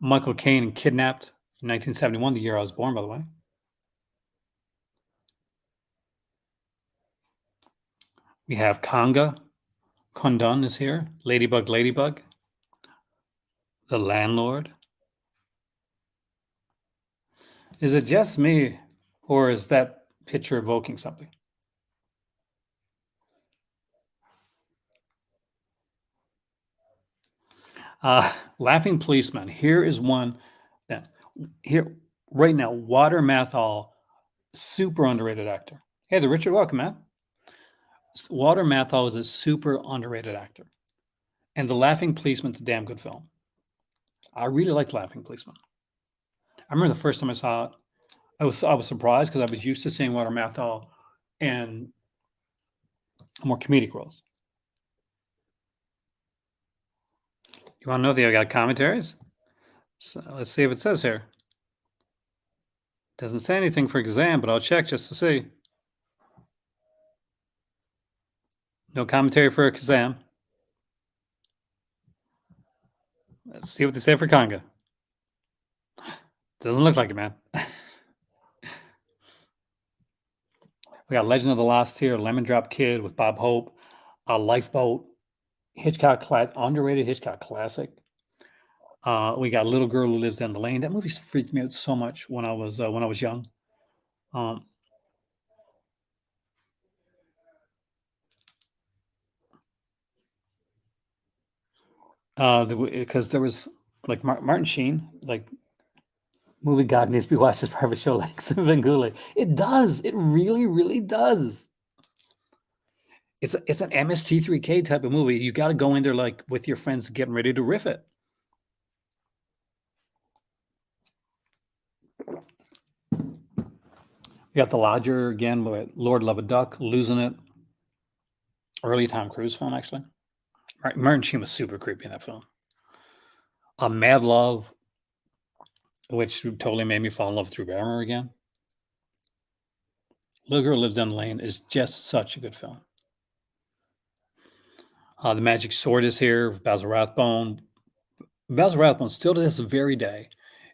Michael Caine and Kidnapped in 1971, the year I was born, by the way. We have Conga. Kondun is here. Ladybug, Ladybug. The Landlord. Is it just me, or is that picture evoking something? Laughing Policeman. Here is one that here right now. Water Mathall, super underrated actor. Hey, the Richard, welcome, man. Walter Matthau is a super underrated actor, and The Laughing Policeman's a damn good film. I really liked Laughing Policeman. I remember the first time I saw it, I was surprised because I was used to seeing Walter Matthau in more comedic roles. You want to know I got commentaries? So let's see if it says here. Doesn't say anything for exam, but I'll check just to see. No commentary for exam. Let's see what they say for Conga. Doesn't look like it, man. We got Legend of the Lost here, Lemon Drop Kid with Bob Hope, a Lifeboat, underrated Hitchcock classic. We got Little Girl Who Lives Down the Lane. That movie freaked me out so much when I was young. Um, because there was like Martin Sheen, like movie God needs to be watched as private show like Vangule. It does. It really, really does. It's an MST3K type of movie. You got to go in there like with your friends getting ready to riff it. You got The Lodger again with Lord Love a Duck, Losing It. Early Tom Cruise film, actually. Martin Sheen was super creepy in that film. Mad Love, which totally made me fall in love with Drew Barrymore again. Little Girl Lives Down the Lane is just such a good film. The Magic Sword is here with Basil Rathbone. Basil Rathbone, still to this very day,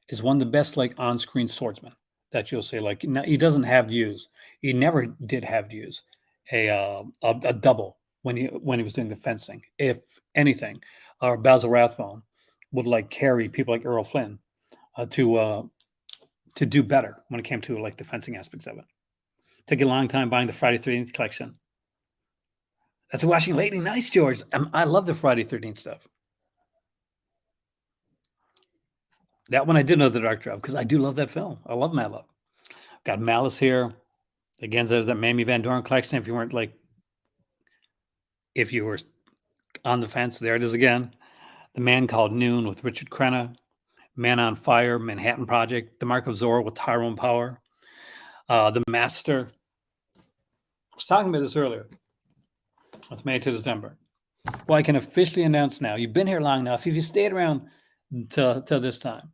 is one of the best like on-screen swordsmen that you'll see. Like he doesn't have to use. He never did have to use a double when he was doing the fencing. If anything, Basil Rathbone would like carry people like Errol Flynn to do better when it came to like the fencing aspects of it. Took a long time buying the Friday 13th collection. That's watching Lady Nice, George. I love the Friday 13th stuff. That one I did know the director of because I do love that film. I love Mad Love. Got Malice here. Again, there's that Mamie Van Doren collection. If you were on the fence, there it is again. The Man Called Noon with Richard Crenna. Man on Fire, Manhattan Project. The Mark of Zorro with Tyrone Power. The Master. I was talking about this earlier with May to December. Well, I can officially announce now. You've been here long enough. If you stayed around till this time,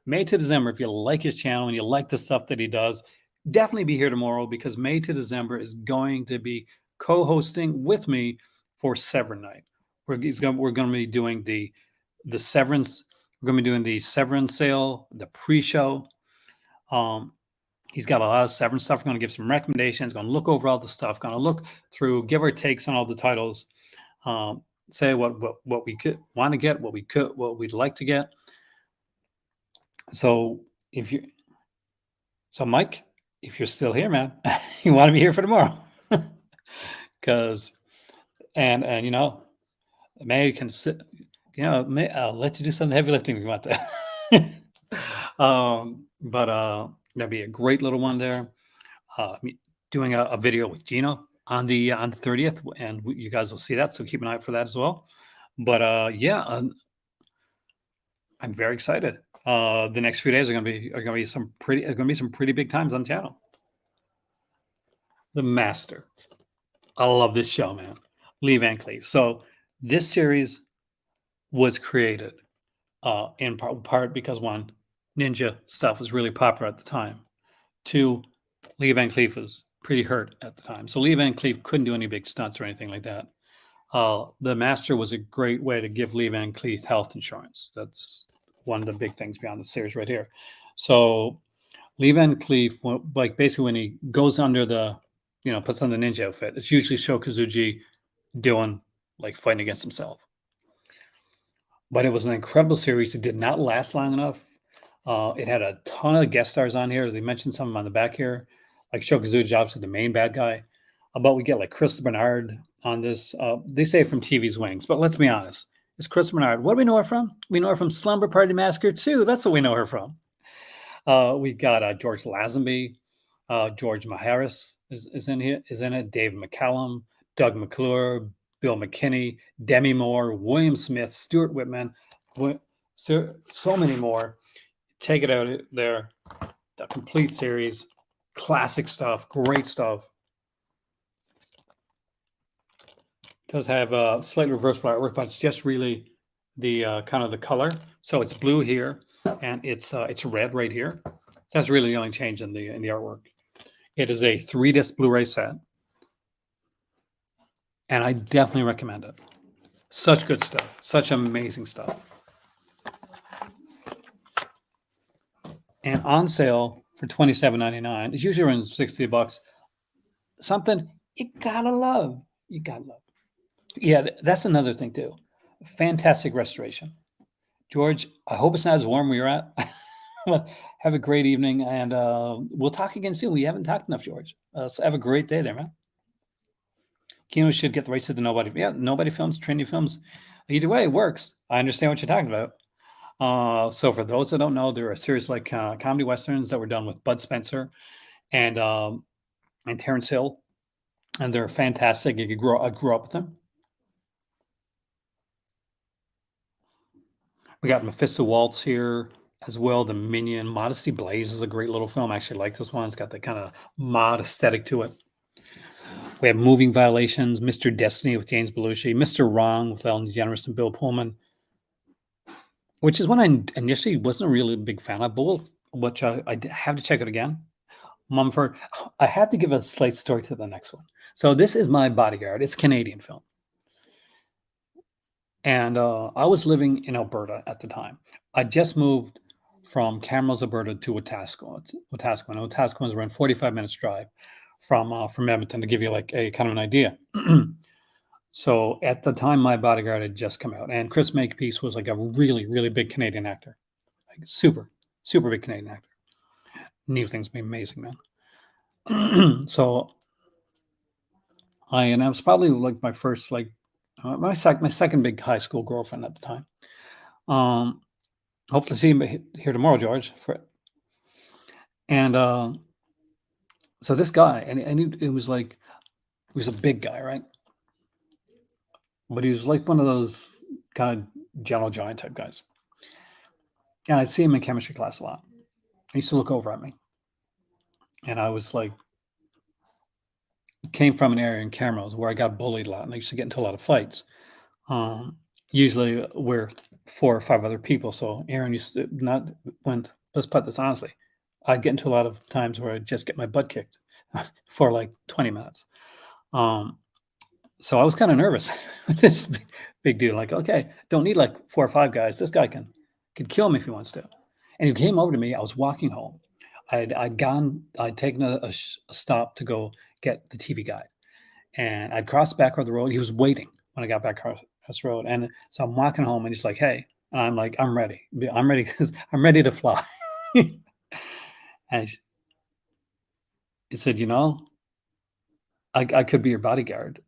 May to December, if you like his channel and you like the stuff that he does, definitely be here tomorrow because May to December is going to be co-hosting with me for Severance Night. We're going to be doing the Severance. We're going to be doing the Severance sale, the pre-show. He's got a lot of Severance stuff. We're going to give some recommendations. Going to look over all the stuff. Going to look through, give our takes on all the titles. Say what we could want to get, what we'd like to get. So Mike, if you're still here, man, you want to be here for tomorrow, because and May you can sit, I'll let you do some heavy lifting if you want to. But that'd be a great little one there. Doing a video with Gino on the 30th, and you guys will see that. So keep an eye out for that as well. But I'm very excited. The next few days are going to be some pretty big times on the channel. The Master. I love this show, man. Lee Van Cleef. So this series was created in part because one, ninja stuff was really popular at the time. Two, Lee Van Cleef was pretty hurt at the time. So Lee Van Cleef couldn't do any big stunts or anything like that. The Master was a great way to give Lee Van Cleef health insurance. That's one of the big things beyond the series right here. So Lee Van Cleef, like basically when he goes under the, puts on the ninja outfit, it's usually Shokazuji doing like fighting against himself. But it was an incredible series. It did not last long enough. It had a ton of guest stars on here. They mentioned some of them on the back here, like Shokazuji, obviously the main bad guy. But we get like Chris Bernard on this. They say from TV's Wings, but let's be honest. It's Chris Bernard. What do we know her from? We know her from Slumber Party Massacre 2. That's what we know her from. We got George Lazenby, George Maharis is in here, is in it. Dave McCallum, Doug McClure, Bill McKinney, Demi Moore, William Smith, Stuart Whitman, so many more. Take it out there. The complete series, classic stuff, great stuff. Does have a slightly reversible artwork, but it's just really the kind of the color. So it's blue here, and it's red right here. So that's really the only change in the artwork. It is a 3-disc Blu-ray set, and I definitely recommend it. Such good stuff, such amazing stuff. And on sale for $27.99. It's usually around $60. Something you gotta love. You gotta love. Yeah, that's another thing too. Fantastic restoration. George, I hope it's not as warm where you're at. But have a great evening, and we'll talk again soon. We haven't talked enough, George. So have a great day there, man. Kino should get the rights to the Nobody. Yeah, Nobody Films, Trinity Films. Either way, it works. I understand what you're talking about. So for those that don't know, there are a series like comedy westerns that were done with Bud Spencer and Terrence Hill, and they're fantastic. I grew up with them. We got Mephisto Waltz here as well. The Minion, Modesty Blaze is a great little film. I actually like this one. It's got that kind of mod aesthetic to it. We have Moving Violations, Mr. Destiny with James Belushi, Mr. Wrong with Ellen DeGeneres and Bill Pullman, which is one I initially wasn't a really big fan of, but which I have to check it again. Mumford, I have to give a slight story to the next one. So this is My Bodyguard. It's a Canadian film. And I was living in Alberta at the time. I just moved from Camrose, Alberta to Wetaskiwin. And Wetaskiwin is around 45 minutes drive from Edmonton, to give you like a kind of an idea. So at the time, My Bodyguard had just come out, and Chris Makepeace was like a really, really big Canadian actor, like super, super big Canadian actor. New things be amazing, man. So I was probably like my first my second big high school girlfriend at the time. Hope to see him here tomorrow, George. And so this guy, and it was like, he was a big guy, right? But he was like one of those kind of gentle giant type guys. And I'd see him in chemistry class a lot. He used to look over at me. And I was like, came from an area in Camrose where I got bullied a lot, and I used to get into a lot of fights. Usually we're 4 or 5 other people. So Aaron used to let's put this honestly, I'd get into a lot of times where I'd just get my butt kicked for like 20 minutes. So I was kind of nervous with this big dude. Like, okay, don't need like 4 or 5 guys. This guy can kill me if he wants to. And he came over to me. I was walking home. I'd taken a stop to go get the TV guide, and I'd crossed back over the road. He was waiting when I got back across the road. And so I'm walking home, and he's like, hey, and I'm like, I'm ready. I'm ready to fly. And he said, I could be your bodyguard.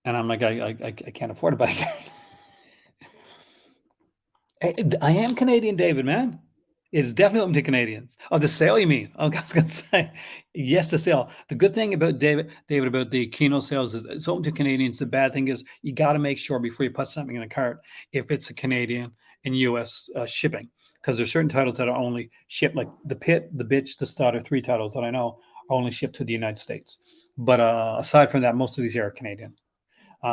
And I'm like, I can't afford a bodyguard. I am Canadian, David, man. It's definitely open to Canadians. Oh, the sale, you mean? Oh, I was going to say, yes, the sale. The good thing about David, about the Kino sales is it's open to Canadians. The bad thing is you got to make sure before you put something in a cart if it's a Canadian and U.S. Shipping, because there's certain titles that are only shipped, like The Pit, The Bitch, The Stud, 3 titles that I know are only shipped to the United States. But aside from that, most of these are Canadian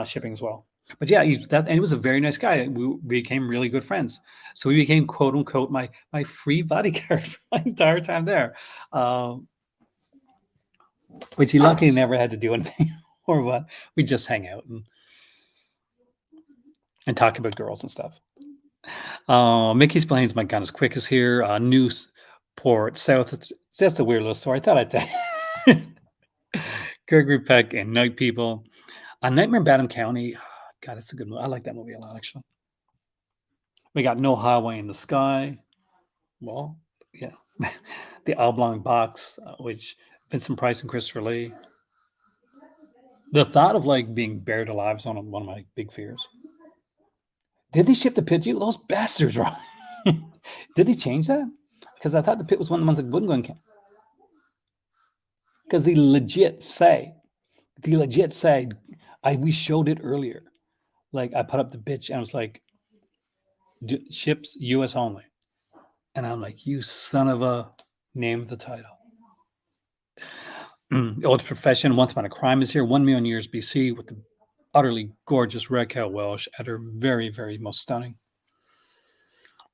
shipping as well. But yeah, and he was a very nice guy. We became really good friends. So we became, quote unquote, my free bodyguard for my entire time there. Which he luckily never had to do anything or what? We just hang out and talk about girls and stuff. Mickey's Plains, my gun is quick is here. Newsport South. It's just a weird little story. I thought I'd tell you. Gregory Peck and Night People. Nightmare in Badham County. God, it's a good movie. I like that movie a lot, actually. We got No Highway in the Sky. Well, yeah. The Oblong Box, which Vincent Price and Christopher Lee. The thought of like being buried alive is one of my big fears. Did they ship the pit to you? Those bastards, right? Did they change that? Because I thought the pit was one of the ones that wouldn't go in. Because they legit say, we showed it earlier. Like I put up the bitch and I was like, ships US only. And I'm like, you son of a, name the title. The Old Profession, Once Upon a Crime is here, 1 million years BC with the utterly gorgeous Red Cow Welsh at her very, very most stunning.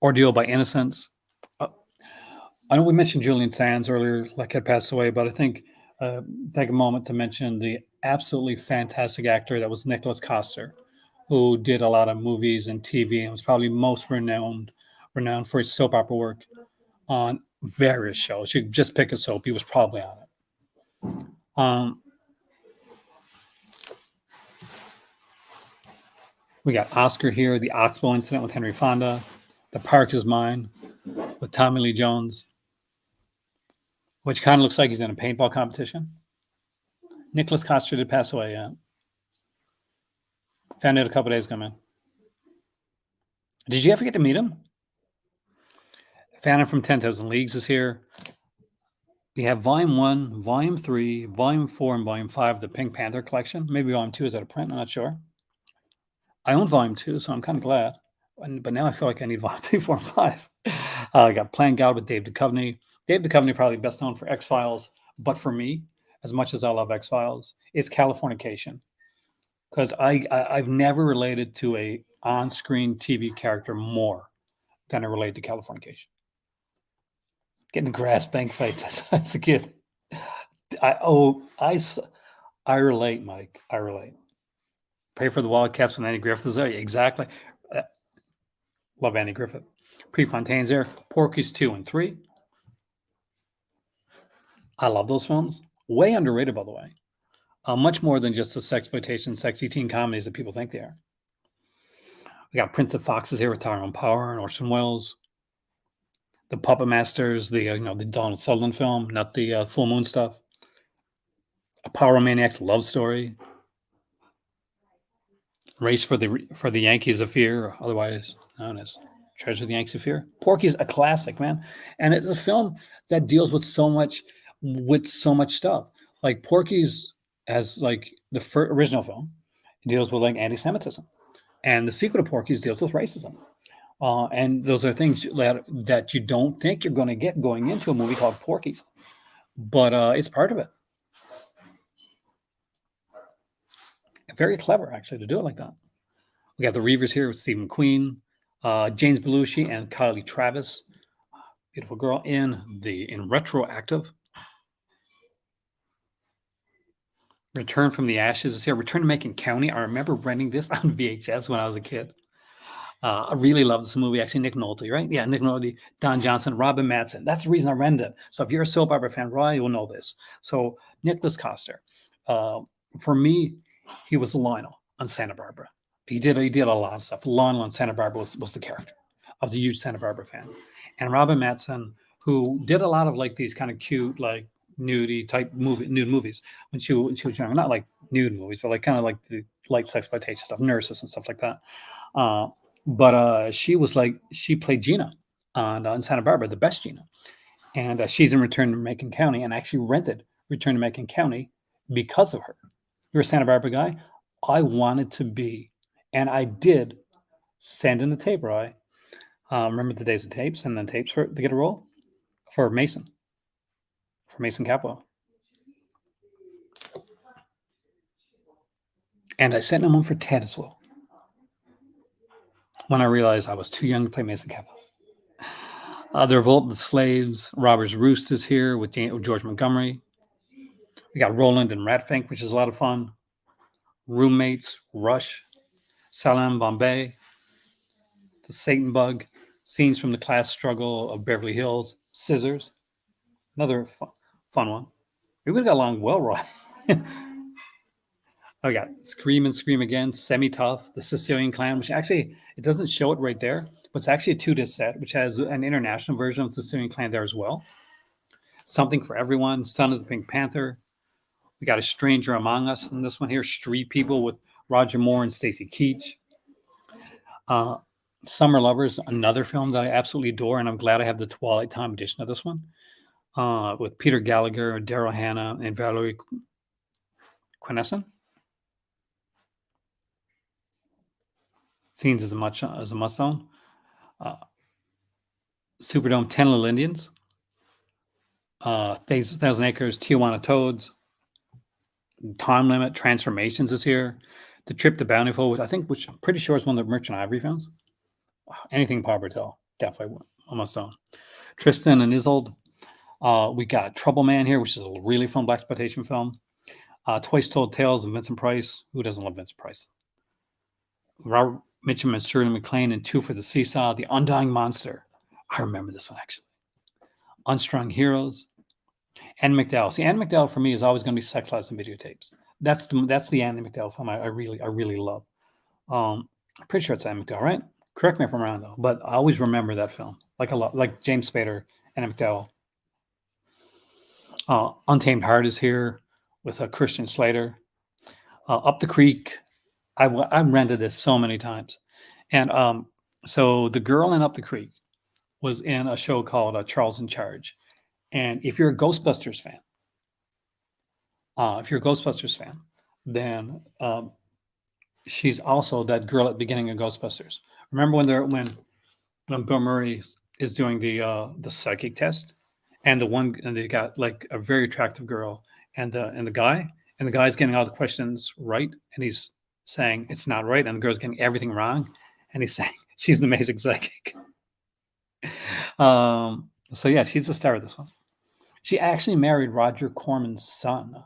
Ordeal by Innocence. I know we mentioned Julian Sands earlier, like had passed away, but I think take a moment to mention the absolutely fantastic actor that was Nicholas Coster, who did a lot of movies and TV and was probably most renowned for his soap opera work on various shows. You just pick a soap, he was probably on it. We got Oscar here, the Oxbow incident with Henry Fonda, The Park is Mine with Tommy Lee Jones, which kind of looks like he's in a paintball competition. Nicholas Coster did pass away, yeah. Found out a couple days ago, man. Did you ever get to meet him? Phantom from 10,000 Leagues is here. We have Volume 1, Volume 3, Volume 4, and Volume 5 of the Pink Panther collection. Maybe Volume 2 is out of print, I'm not sure. I own Volume 2, so I'm kind of glad. But now I feel like I need Volume 3, 4, and 5. I got Playing God with Dave Duchovny. Dave Duchovny probably best known for X-Files, but for me, as much as I love X-Files, it's Californication. Because I've never related to a on-screen TV character more than I relate to Californication. Getting grass bank fights as a kid. I relate, Mike. I relate. Pray for the Wildcats when Andy Griffith is there. Exactly. Love Andy Griffith. Prefontaine's there. Porky's 2 and 3. I love those films. Way underrated, by the way. Much more than just the sexploitation, sexy teen comedies that people think they are. We got Prince of Foxes here with Tyrone Power and Orson Welles. The Puppet Masters, the Donald Sutherland film, not the Full Moon stuff. A Power Maniac's Love Story. Race for the Yankees of Fear, otherwise known as Treasure of the Yankees of Fear. Porky's a classic, man, and it's a film that deals with so much stuff. Like Porky's, as like the original film, deals with like anti-Semitism, and the sequel to Porky's deals with racism. And those are things that you don't think you're going to get going into a movie called Porky's, but it's part of it. Very clever, actually, to do it like that. We got the Reavers here with Steve McQueen, James Belushi, and Kylie Travis. Beautiful girl in Retroactive. Return from the Ashes is here. Return to Macon County. I remember renting this on VHS when I was a kid. I really love this movie. Actually, Nick Nolte, right? Yeah, Nick Nolte, Don Johnson, Robin Madsen. That's the reason I rented it. So if you're a soap opera fan, Roy, you'll know this. So Nicholas Coster. For me, he was Lionel on Santa Barbara. He did a lot of stuff. Lionel on Santa Barbara was the character. I was a huge Santa Barbara fan. And Robin Madsen, who did a lot of like these kind of cute, like nude movies when she was young. Not like nude movies, but like kind of like the light sexploitation stuff, nurses and stuff like that. But she played Gina on Santa Barbara, the best Gina. And she's in Return to Macon County, and actually rented Return to Macon County because of her. You're a Santa Barbara guy. I wanted to be, and I did send in a tape, Roy. Remember the days of tapes, and then tapes to get a role for Mason Capwell. And I sent him one for Ted as well, when I realized I was too young to play Mason Capwell. The Revolt of the Slaves, Robber's Roost is here with George Montgomery. We got Roland and Ratfink, which is a lot of fun. Roommates, Rush, Salam Bombay, The Satan Bug, Scenes from the Class Struggle of Beverly Hills, Scissors, another fun one. We would have got along well, right? Oh, yeah. Scream and Scream Again, Semi Tough, The Sicilian Clan, which actually, it doesn't show it right there, but it's actually a 2-disc set, which has an international version of the Sicilian Clan there as well. Something for Everyone, Son of the Pink Panther. We got A Stranger Among Us in this one here, Street People with Roger Moore and Stacy Keach. Summer Lovers, another film that I absolutely adore, and I'm glad I have the Twilight Time edition of this one, with Peter Gallagher, Daryl Hannah, and Valerie Quinessen. Scenes as a must own. Superdome, 10 Little Indians. Thousand Acres, Tijuana Toads. Time Limit, Transformations is here. The Trip to Bountiful, which I'm pretty sure is one of the Merchant Ivory films. Anything Paul Bertel, definitely a must own. Tristan and Isolde. We got Trouble Man here, which is a really fun blaxploitation film. Twice Told Tales of Vincent Price. Who doesn't love Vincent Price? Robert Mitchum and Shirley MacLaine in Two for the Seesaw. The Undying Monster. I remember this one, actually. Unstrung Heroes. Anne McDowell. See, Anne McDowell for me is always going to be Sex, Lies, and Videotapes. That's the Anne McDowell film I really love. I'm pretty sure it's Anne McDowell, right? Correct me if I'm wrong, though. But I always remember that film, like a lot, like James Spader and Anne McDowell. Untamed Heart is here with Christian Slater. Up the Creek. I've rented this so many times. And so the girl in Up the Creek was in a show called Charles in Charge. And if you're a Ghostbusters fan, then she's also that girl at the beginning of Ghostbusters. Remember when Bill Murray is doing the psychic test, and they got like a very attractive girl and the guy's getting all the questions right, and he's saying it's not right, and the girl's getting everything wrong, and he's saying she's an amazing psychic. So yeah, she's the star of this one. She actually married Roger Corman's son.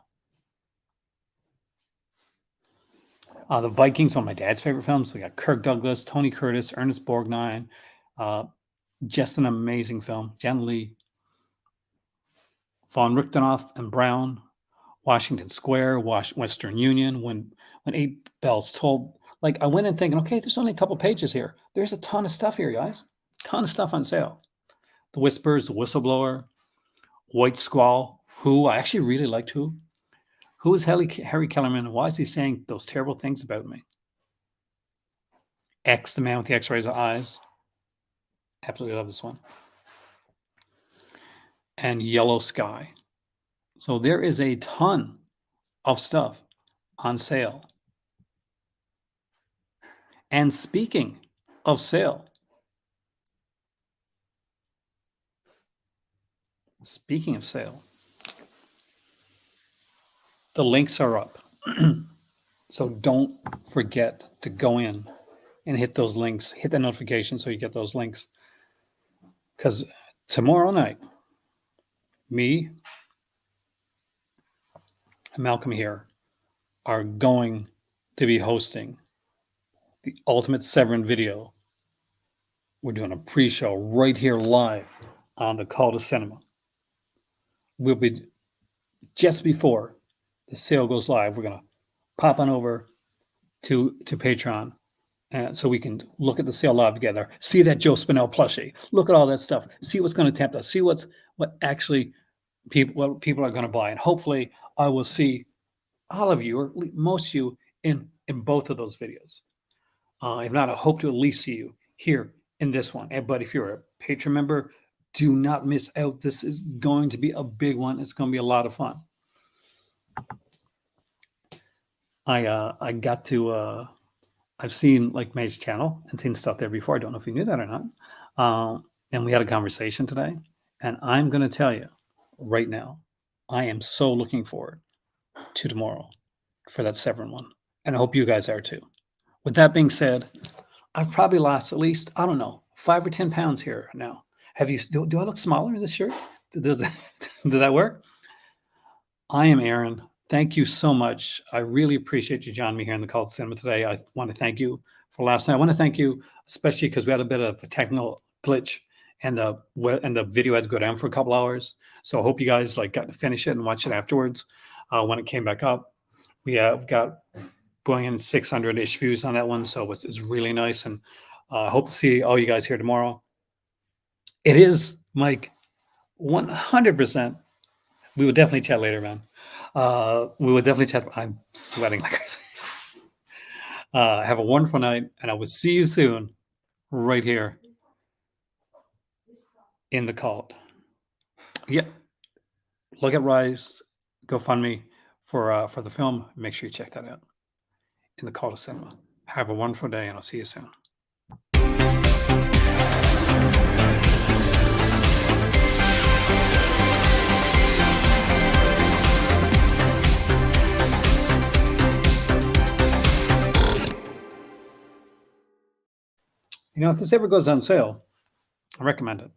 The Vikings, one of my dad's favorite films. We got Kirk Douglas, Tony Curtis, Ernest Borgnine. Just an amazing film. Jen Lee. Von Richthofen and Brown. Washington Square, Western Union. When Eight Bells told, like, I went in thinking, okay, there's only a couple pages here. There's a ton of stuff here, guys. Ton of stuff on sale. The Whispers, The Whistleblower. White Squall, who I actually really liked. Who is Harry Kellerman, and why is he saying those terrible things about me? X, The Man with the X-Rays Eyes. Absolutely love this one. And Yellow Sky. So there is a ton of stuff on sale. And speaking of sale, the links are up. So don't forget to go in and hit those links, hit the notification so you get those links. Because tomorrow night, me and Malcolm here are going to be hosting the Ultimate Severin video. We're doing a pre-show right here live on the Call to Cinema. We'll be just before the sale goes live. We're gonna pop on over to Patreon, so we can look at the sale live together. See that Joe Spinell plushie. Look at all that stuff. See what's going to tempt us. See what actually people are going to buy, and hopefully I will see all of you, or most of you, in both of those videos. If not, I hope to at least see you here in this one. But if you're a Patreon member, do not miss out. This is going to be a big one. It's going to be a lot of fun. I got to I've seen like May's channel and seen stuff there before. I don't know if you knew that or not. And we had a conversation today, and I'm going to tell you right now, I am so looking forward to tomorrow for that Severin one, and I hope you guys are too. With that being said, I've probably lost at least, I don't know, 5 or 10 pounds here now. Do I look smaller in this shirt? Did that work? I am Aaron. Thank you so much. I really appreciate you joining me here in the Cult Cinema today. I want to thank you for last night. I want to thank you, especially because we had a bit of a technical glitch and the video had to go down for a couple hours. So I hope you guys like got to finish it and watch it afterwards when it came back up. We got going in 600-ish views on that one, so it's really nice. And I hope to see all you guys here tomorrow. It is, Mike, 100%. We would definitely chat later, man. We would definitely chat. I'm sweating like crazy. Have a wonderful night, and I will see you soon right here in the Cult. Yeah. Look at Rise, GoFundMe for the film. Make sure you check that out in the Cult of Cinema. Have a wonderful day, and I'll see you soon. You know, if this ever goes on sale, I recommend it.